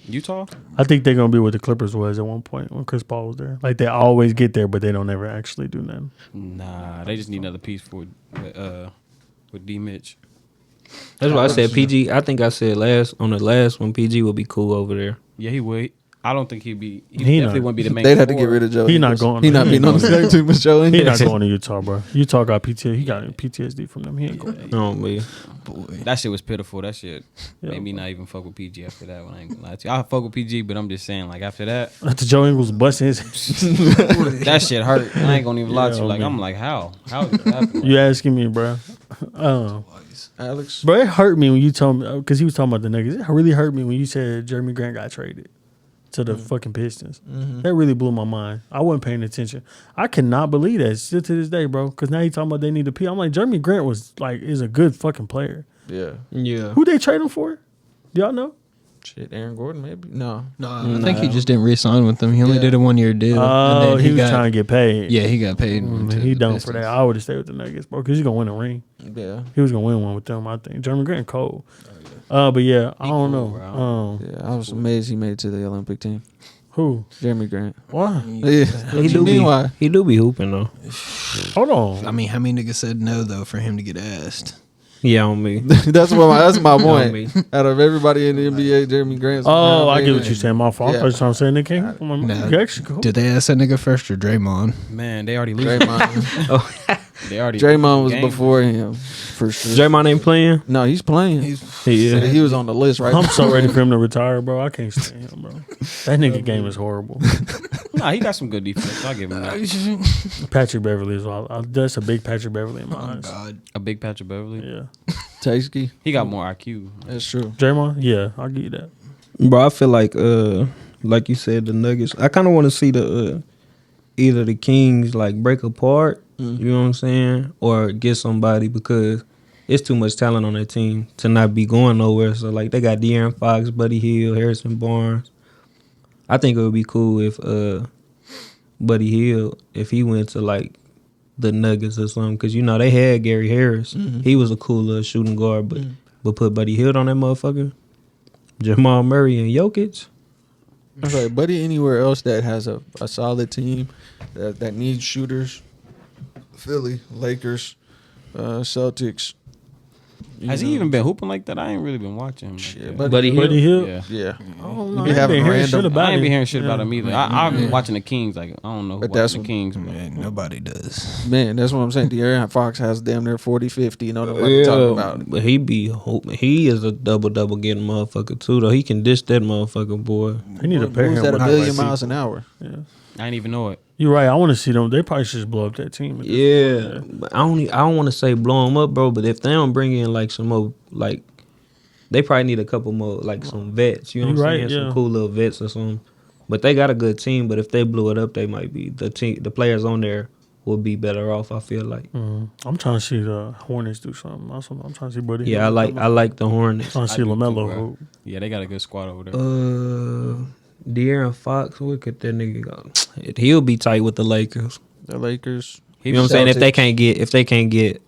Utah. I think they're gonna be what the Clippers was at one point when Chris Paul was there. Like they always get there, but they don't ever actually do nothing. Nah, they just need another piece for with D Mitch. That's why I said PG. I think I said on the last one, PG would be cool over there. Yeah, he would. I don't think he'd be. He, He definitely not. wouldn't be the main. They'd have to get forward. rid of Joe. He not Ingles. going- He not he being ain't on the going. same team as Joe. He Ingles. not going to Utah, bro. Utah got PTSD. He got PTSD from them. He ain't going. No, me. That shit was pitiful. That shit Yeah, made me not even fuck with PG after that. When I ain't gonna lie to you, I fuck with PG, but I'm just saying, like after that, After Joe Ingles busting his, that shit hurt. I ain't gonna even lie to you. Yeah, Like man. I'm like, how did that happen? you asking me, bro? Alex. Bro, it hurt me when you told me because he was talking about the niggas. It really hurt me when you said Jeremy Grant got traded to the fucking Pistons. That really blew my mind. I wasn't paying attention. I cannot believe that still to this day, bro. Because now he talking about they need a P. I'm like, Jeremy Grant is a good fucking player. Yeah. Yeah. Who they trade him for? Do y'all know? Shit, Aaron Gordon maybe. No. No, I think he just didn't re-sign with them. He only Yeah. did a 1-year deal. Oh, and then he was got, trying to get paid. Yeah, he got paid. to He the done for Pistons. that. I would have stayed with the Nuggets, bro, because he's gonna win a ring. Yeah. He was gonna win one with them, I think. Jeremy Grant cold. But yeah, I don't cool, know. bro. Yeah. I was amazed he made it to the Olympic team. Who? Jeremy Grant. Why? Yeah. He do be. Why? He do be hooping though. Hold on. I mean, how many niggas said no though for him to get asked? Yeah, on me. that's my On me. point. Out of everybody in the NBA, Jeremy Grant's. Oh, I get what favorite. you're saying. My fault. Yeah. I was trying to say Nick King. Nah, You actually cool. Did they ask that nigga first or Draymond? Man, they already losing. Draymond. They already Draymond was game. before him, for sure. Draymond ain't playing. No, he's playing. He He was on the list right I'm now. so ready for him to retire, bro. I can't stand him, bro. That nigga game is horrible. Nah, he got some good defense. I'll give him that. Patrick Beverly is all. That's a big Patrick Beverly in my Oh eyes. God, A big Patrick Beverly. Yeah. Tasky. He got more IQ. That's true. Draymond? Yeah, I'll give you that. Bro, I feel like you said, the Nuggets. I kind of want to see the either the Kings like break apart. You know what I'm saying, or get somebody because it's too much talent on that team to not be going nowhere. So like they got De'Aaron Fox, Buddy Hield, Harrison Barnes. I think it would be cool if Buddy Hield if he went to like the Nuggets or something, because they had Gary Harris. He was a cool little shooting guard, but put Buddy Hield on that motherfucker. Jamal Murray and Jokic. I was like, buddy, anywhere else that has a solid team that needs shooters, Philly, Lakers, Celtics. Has he even been hooping like that? I ain't really been watching him. Shit, Like Buddy Buddy Hield. yeah. Yeah. Oh, You no, be I having ain't hearing random- shit about I ain't him. been hearing shit about Yeah. him either. I've been watching the Kings. Like I don't know who But that's watching the Kings. But Man, nobody does. Man, that's what I'm saying. De'Aaron Fox has damn near 40, 50. You know what I'm talking about? But he is a double getting motherfucker too though. He can dish that motherfucker, boy. They need to pair Who's him at with a the million right miles people. an hour? Yeah. I didn't even know it. You're right. I want to see them. They probably should just blow up that team. Yeah, but I don't want to say blow them up, bro. But if they don't bring in like some more, like they probably need a couple more, like some vets. You know what I'm Right, saying? yeah. Some cool little vets or something. But they got a good team. But if they blew it up, they might be the players on there will be better off. I feel like. I'm trying to see the Hornets do something. I'm trying to see Buddy. Yeah, I like the Hornets. trying to see I do too, LaMelo bro. hoop. Yeah, they got a good squad over there. De'Aaron Fox, look at that nigga go. He'll be tight with the Lakers. The Lakers. You know what I'm saying? If they can't get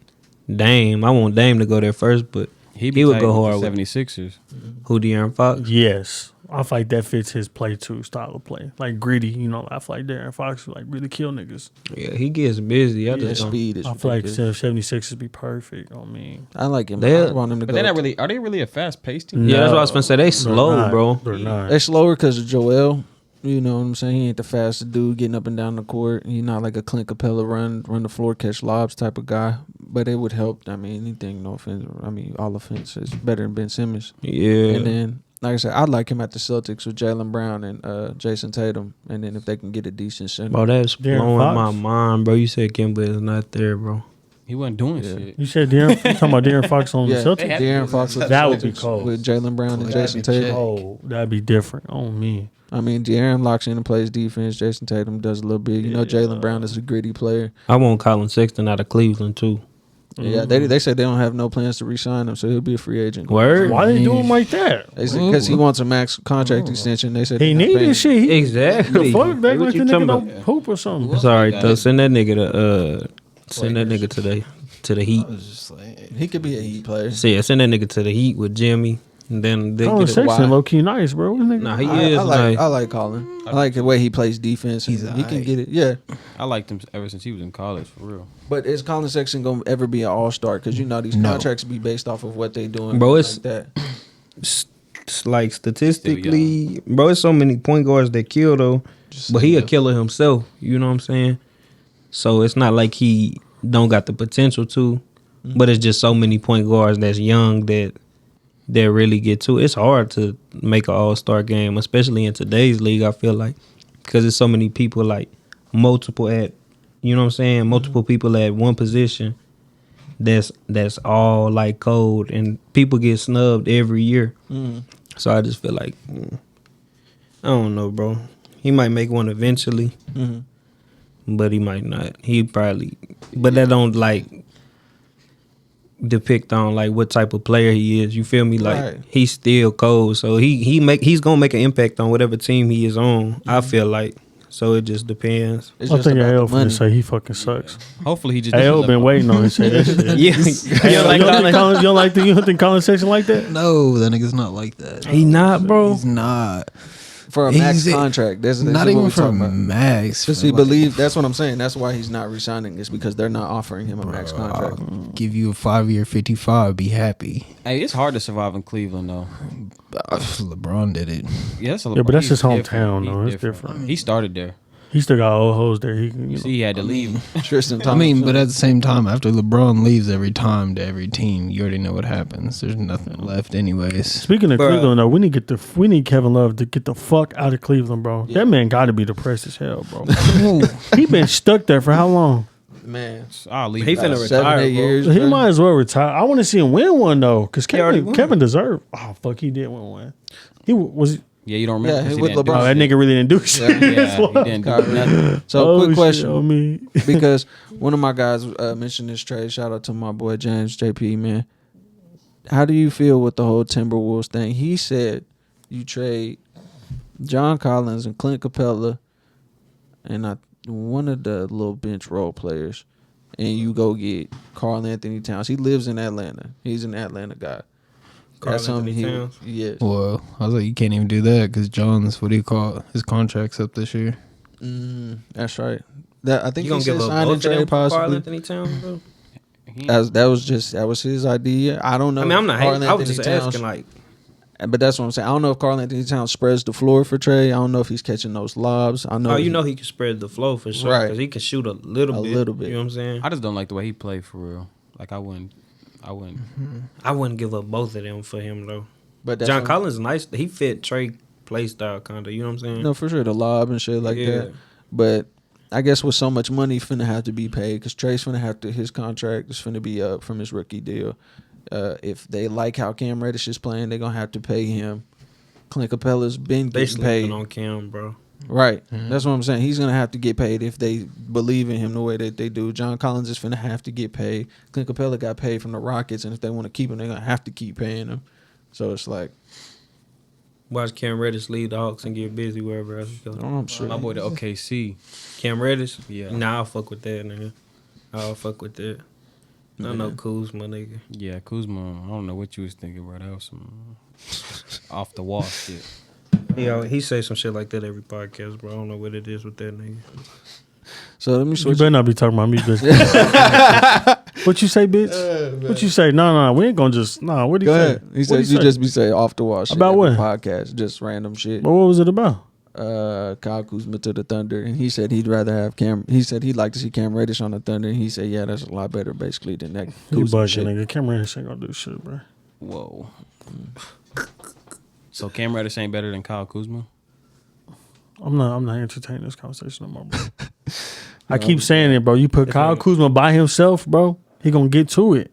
Dame, I want Dame to go there first, but He would tight go with hard the with 76ers. who De'Aaron Fox. Yes. I feel like that fits his play too, style of play. Like gritty, I feel like Darren Fox would like really kill niggas. Yeah, he gets busy. I Yeah, just don't. speed is I feel like ridiculous. 76 would be perfect on me. I like him. They- I want him to But go. they're not really. Are they really a fast paced team? Yeah, that's what I was gonna say. They They're slow, not. bro. They're not. They're slower because of Joel. You know what I'm saying? He ain't the fastest dude getting up and down the court. He's not like a Clint Capella run the floor, catch lobs type of guy. But it would help. I mean, anything, no offense. I mean, all offense is better than Ben Simmons. Yeah. And then, like I said, I'd like him at the Celtics with Jaylen Brown and Jason Tatum. And then if they can get a decent center. Bro, that's De'Aaron blowing Fox? my mind, bro. You said Kimba is not there, bro. He wasn't doing Yeah. shit. You said Darren, you talking about Darren Fox on Yeah, the Celtics? De'Aaron Fox with That the would be Celtics cold. with Jaylen Brown and That'd Jason be Tatum. check. Oh, that'd be different on me. I mean, De'Aaron locks in and plays defense. Jason Tatum does a little bit. You know, Yeah. Jaylen Brown is a gritty player. I want Colin Sexton out of Cleveland too. Yeah, they said they don't have no plans to re-sign him, so he'll be a free agent. Word. Why they do him like that? Because he wants a max contract extension. They said He they're not needed paying. shit. He, Exactly. the fuck? They Hey, what like the you nigga talking don't about? hoop or something. It's all right though. Send that nigga to the Heat. I was just like, He could be a Heat player. So yeah, send that nigga to the Heat with Jimmy, and then they Colin get it. Sexton Why? low key nice, bro. What nigga? Nah, he I is like nice. Colin. I like the way he plays defense. He's And he can aight. get it. Yeah, I liked him ever since he was in college, for real. but is Colin Sexton gonna ever be an All Star? Because you know these No. contracts be based off of what they doing. Bro, like it's- that. It's like statistically, bro, it's so many point guards that kill though, but he a killer himself. You know what I'm saying? So it's not like he don't got the potential to, but it's just so many point guards that's young that really get to. It's hard to make an All-Star game, especially in today's league. I feel like because there's so many people like multiple at, you know what I'm saying, multiple people at one position. That's all like cold, and people get snubbed every year. So I just feel like I don't know, bro. He might make one eventually, but he might not. He probably, but that don't like depict on like what type of player he is. You feel me? Like Right. he's still cold, so he's gonna make an impact on whatever team he is on. I feel like. So it just depends. It's I just think about AL the money. finna say he fucking sucks. Hopefully he just. AL been waiting on him to say that shit. Yeah, You don't think Colin Sexton like that? no, that nigga's not like that. he not, bro. He's not. For a He's max a- contract. That's Not what even we for talking about. max. Because for he like- believes, that's what I'm saying. That's why he's not resigning. It's because they're not offering him a max contract. I'll give you a 5-year 55. Be happy. Hey, it's hard to survive in Cleveland though. LeBron did it. Yeah, that's a Yeah, but that's he's his hometown, different. though. He's It's different. He started there. He still got old hoes there. He can, You see, he had to leave. Tristan I Thompson. mean, but at the same time, after LeBron leaves every time to every team, you already know what happens. There's nothing left, anyways. Speaking of Bruh. Cleveland, though, we need Kevin Love to get the fuck out of Cleveland, bro. That man got to be depressed as hell, bro. He been stuck there for how long? man, I'll leave. He that. finna 7, retire, 8 bro. years. He bro. might as well retire. I want to see him win one though, because already won. Kevin deserved. Oh fuck, he did win one. He was. Yeah, you don't remember? Yeah, 'cause he with didn't do LeBron. Oh, that shit. nit really didn't do shit. Yeah, he didn't do nothing. So, Oh, quick shit question. on me. Because one of my guys mentioned this trade. Shout out to my boy James JP, man. How do you feel with the whole Timberwolves thing? He said you trade John Collins and Clint Capella, and one of the little bench role players, and you go get Karl Anthony Towns. He lives in Atlanta. He's an Atlanta guy. Karl Anthony Towns? Yes. Well, I was like, you can't even do that because Jones, what do you call it? His contract's up this year. That's right. That I think You he gonna give said up sign both and of them trade for Karl possibly. Anthony Towns, bro? That was his idea. I don't know. I mean, I'm not Karl hating. I was Anthony just Towns- asking, like, But that's what I'm saying. I don't know if Karl Anthony Towns spreads the floor for Trey. I don't know if he's catching those lobs. I know. oh, you know he can spread the flow for sure. Right. Because he can shoot a little bit. You know what I'm saying? I just don't like the way he played for real. Like I wouldn't. I wouldn't give up both of them for him, though. But that's John what- Collins is nice. He fit Trey play style, kind of. You know what I'm saying? No, for sure, the lob and shit like Yeah. that. But I guess with so much money finna have to be paid because Trey's finna have to. His contract is finna be up from his rookie deal. If they like how Cam Reddish is playing, they're gonna have to pay him. Clint Capella's been They getting paid. sleeping on Cam, bro. Right. That's what I'm saying. He's gonna have to get paid if they believe in him the way that they do. John Collins is finna have to get paid. Clint Capella got paid from the Rockets, and if they want to keep him, they're gonna have to keep paying him. So it's like, Watch Cam Reddish leave the Hawks and get busy wherever else he goes. I'm sure. My boy the OKC. Cam Reddish? Yeah. Nah, I'll fuck with that, nigga. I'll fuck with that. I know Kuzma, nigga. Yeah, Kuzma. I don't know what you was thinking, bro. That was some off the wall shit. He say some shit like that every podcast, bro. I don't know what it is with that nigga. So let me You switch. better not be talking about me, bitch. What you say, bitch? What you say? No, we ain't gonna just. No, what do you Go say? ahead. He What said do you say? just be saying off the wall shit. About in what? the podcast, just random shit. But what was it about? Kyle Kuzma to the Thunder, and he said he'd rather have Cam. He said he'd like to see Cam Reddish on the Thunder, and he said, yeah, that's a lot better, basically, than that You Kuzma bugging, shit. nigga. Cam Reddish ain't gonna do shit, bro. Whoa. So Cam Reddish ain't better than Kyle Kuzma? I'm not entertaining this conversation no more, bro. I keep saying it, bro. You put Kyle Kuzma by himself, bro, he gonna get to it.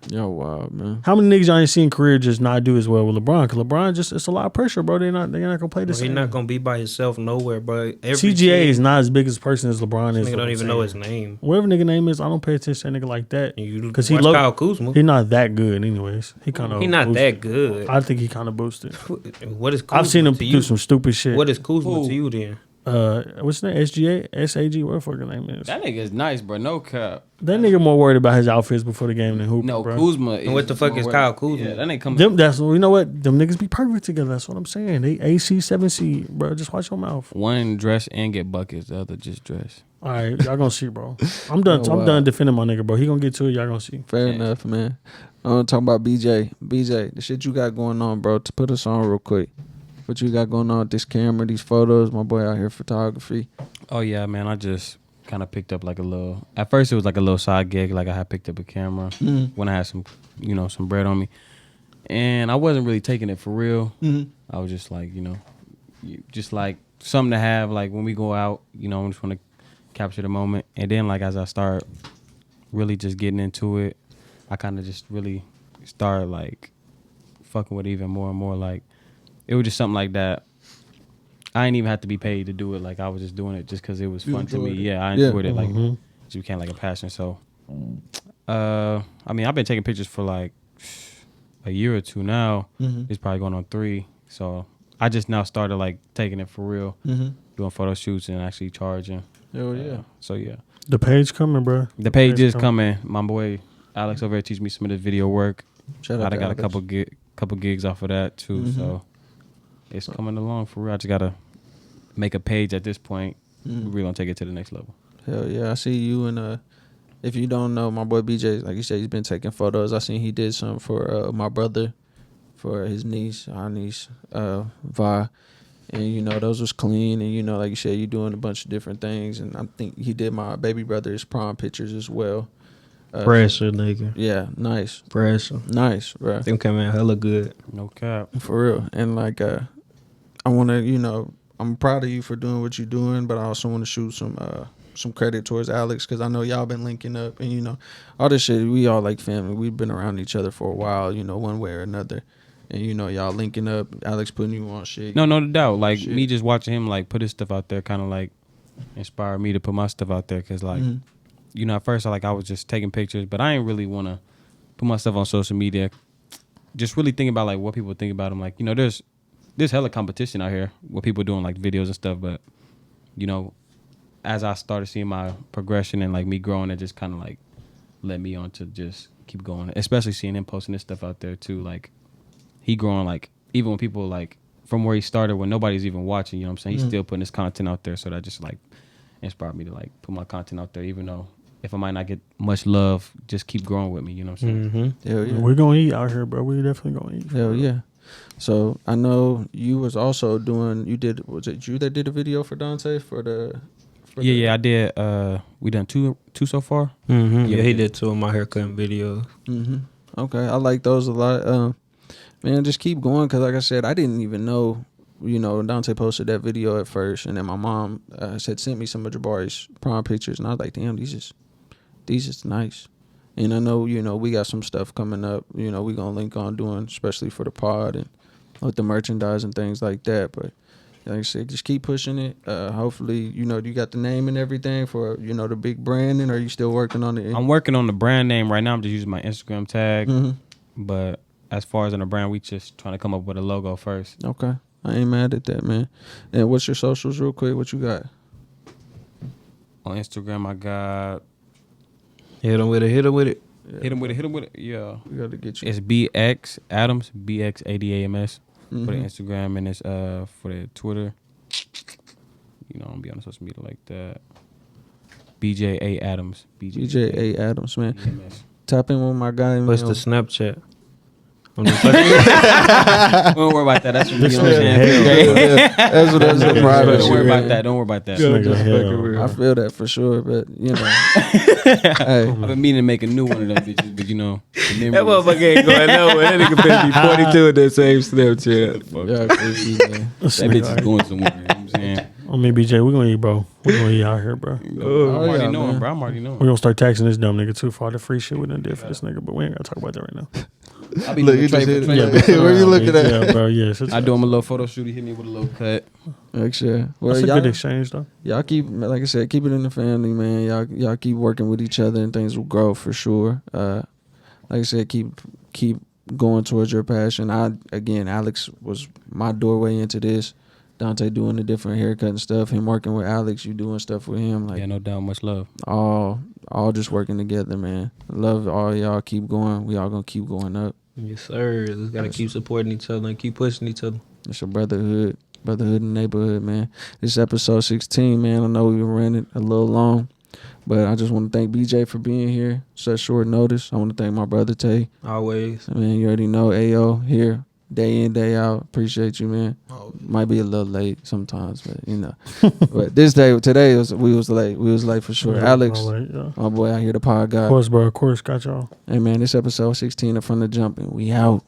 Yo, wow, man. How many niggas y'all ain't seen career just not do as well with LeBron? Because LeBron just, it's a lot of pressure, bro. They're not gonna play the Bro, he's same. not gonna be by himself nowhere, bro. CGA is not as big as a person as LeBron This is. nigga what don't I'm even know his saying. name. Whatever nigga name is, I don't pay attention to a nigga like that. Because he he low- Kyle Kuzma. He not that good, anyways. He kind of He not that good. I think he kind of boosted. What is Kuzma I've seen him to do you? some stupid shit. What is Kuzma Who? to you then? What's his name? SGA, SAG, what the fuck his name is? That nigga is nice, bro. No cap. That nigga more worried about his outfits before the game than hooping, No, bro. Kuzma. And what the fuck is Kyle Kuzma? Yeah, that ain't coming. Them, that's you know what? Them niggas be perfect together. That's what I'm saying. They AC 7C, bro. Just watch your mouth. One dress and get buckets. The other just dress. All right, y'all gonna see, bro. I'm done. Oh, I'm wow. done defending my nigga, bro. He gonna get to it. Y'all gonna see. Fair Yeah. enough, man. I want to talk about BJ. BJ, the shit you got going on, bro. To put us on real quick. What you got going on with this camera, these photos? My boy out here, photography. Oh yeah, man. I just kind of picked up like a little. At first, it was like a little side gig. Like I had picked up a camera when I had some, some bread on me, and I wasn't really taking it for real. I was just like, just like something to have. Like when we go out, I just want to capture the moment. And then like as I start really just getting into it, I kind of just really started like fucking with it even more and more. Like it was just something like that. I didn't even have to be paid to do it. Like I was just doing it just because it was You fun to me. enjoyed it. Yeah, I Yeah. enjoyed it. Like Mhm. you can like a passion. So, I mean, I've been taking pictures for like a year or two now. It's probably going on 3. So I just now started like taking it for real, doing photo shoots and actually charging. Hell yeah. So yeah, The page coming, bro. the page is coming. My boy Alex over here teach me some of the video work. Shout I out to got a Alex. couple gigs off of that too. So it's coming along for real. I just gotta make a page at this point. We're really gonna take it to the next level. Hell yeah. I see you and if you don't know, my boy BJ, like you said, he's been taking photos. I seen he did some for my brother, for his niece, our niece, Vi. And, those was clean. And, like you said, you doing a bunch of different things. And I think he did my baby brother's prom pictures as well. Pressure, nigga. Yeah, nice. Pressure. Nice, bro. Them coming out hella good. No cap. For real. And, like, I want to, I'm proud of you for doing what you're doing, but I also want to shoot some credit towards Alex because I know y'all been linking up. And, all this shit, we all like family. We've been around each other for a while, one way or another. And, y'all linking up, Alex putting you on shit. No doubt. Like Shit. me just watching him like put his stuff out there, kind of like inspired me to put my stuff out there. Cause like, at first I was just taking pictures, but I didn't really want to put my stuff on social media. Just really thinking about like what people think about him. Like, there's hella competition out here with people doing like videos and stuff, but as I started seeing my progression and like me growing, it just kind of like led me on to just keep going. Especially seeing him posting this stuff out there too. Like he growing, like even when people like from where he started when nobody's even watching, you know what I'm saying? He's still putting his content out there. So that just like inspired me to like put my content out there, even though if I might not get much love, just keep growing with me, you know what I'm saying? Hell yeah. We're gonna eat out here, bro. We definitely gonna eat. Hell yeah. So I know you was also doing. Was it you that did a video for Dante for the? Yeah, I did. We done two so far. Yeah, he did 2 of my haircutting videos. Okay, I like those a lot. Man, just keep going because, like I said, I didn't even know. You know, Dante posted that video at first, and then my mom had sent me some of Jabari's prom pictures, and I was like, "Damn, these is nice." And I know, you know, we got some stuff coming up. You know, we gonna link on doing, especially for the pod and with the merchandise and things like that. But like I said, just keep pushing it. Hopefully, you know, you got the name and everything for, you know, the big branding. Or are you still working on it? I'm working on the brand name right now. I'm just using my Instagram tag. But as far as in the brand, we just trying to come up with a logo first. Okay. I ain't mad at that, man. And what's your socials real quick? What you got? On Instagram, I got... Hit him with it. Hit him with it. Yeah. We got to get you. It's BX Adams, BXADAMS for the Instagram, and it's for the Twitter. You know, I'm gonna be on social media like that. BJA Adams. BJ Adams, man. AMS. Tap in with my guy. What's man. the Snapchat? Don't worry about that. That's what you know what I'm saying. That's what that's a private. Don't worry about that. Don't worry about that. I feel that for sure, but you know, hey, I've been meaning to make a new one of them bitches, but you know, the That memories. motherfucker ain't going nowhere. That nigga finna be 42 in that same Snapchat. yeah, crazy, man. That bitch is going somewhere. You know what I'm saying? I mean, BJ, we're gonna eat, bro. We're gonna eat out here, bro. I'm yeah, already knowing, man. bro. I'm already knowing. We're gonna start taxing this dumb nigga too for all the free shit we done did for this nigga, but we ain't gotta talk about that right now. I be Look, doing you just trade hit for it. trade. Yeah, where you looking at? Yeah, bro. Yeah, I do him a little photo shoot. He hit me with a little cut. Like, sure. Well, That's a y'all, good exchange, though. y'all keep, like I said, keep it in the family, man. Y'all keep working with each other, and things will grow for sure. Like I said, keep going towards your passion. Alex was my doorway into this. Dante doing the different haircut and stuff. Him working with Alex, you doing stuff with him. Like, Yeah, no doubt. Much love. all just working together, man. Love all y'all. Keep going. We all gonna keep going up. Yes, sir. Just gotta keep supporting each other and keep pushing each other. It's a brotherhood and neighborhood, man. This is episode 16, man. I know we ran it a little long, but I just want to thank BJ for being here. Such short notice. I want to thank my brother Tay. Always. Man, you already know AO here, day in, day out. Appreciate you, man. Might be a little late sometimes, but you know. But today we was late. We was late for sure. Yeah, Alex, all right, yeah. my boy out here, the pod guy. Of course, bro. Of course, got y'all. Hey man, this episode 16 of From the Jump, and we out.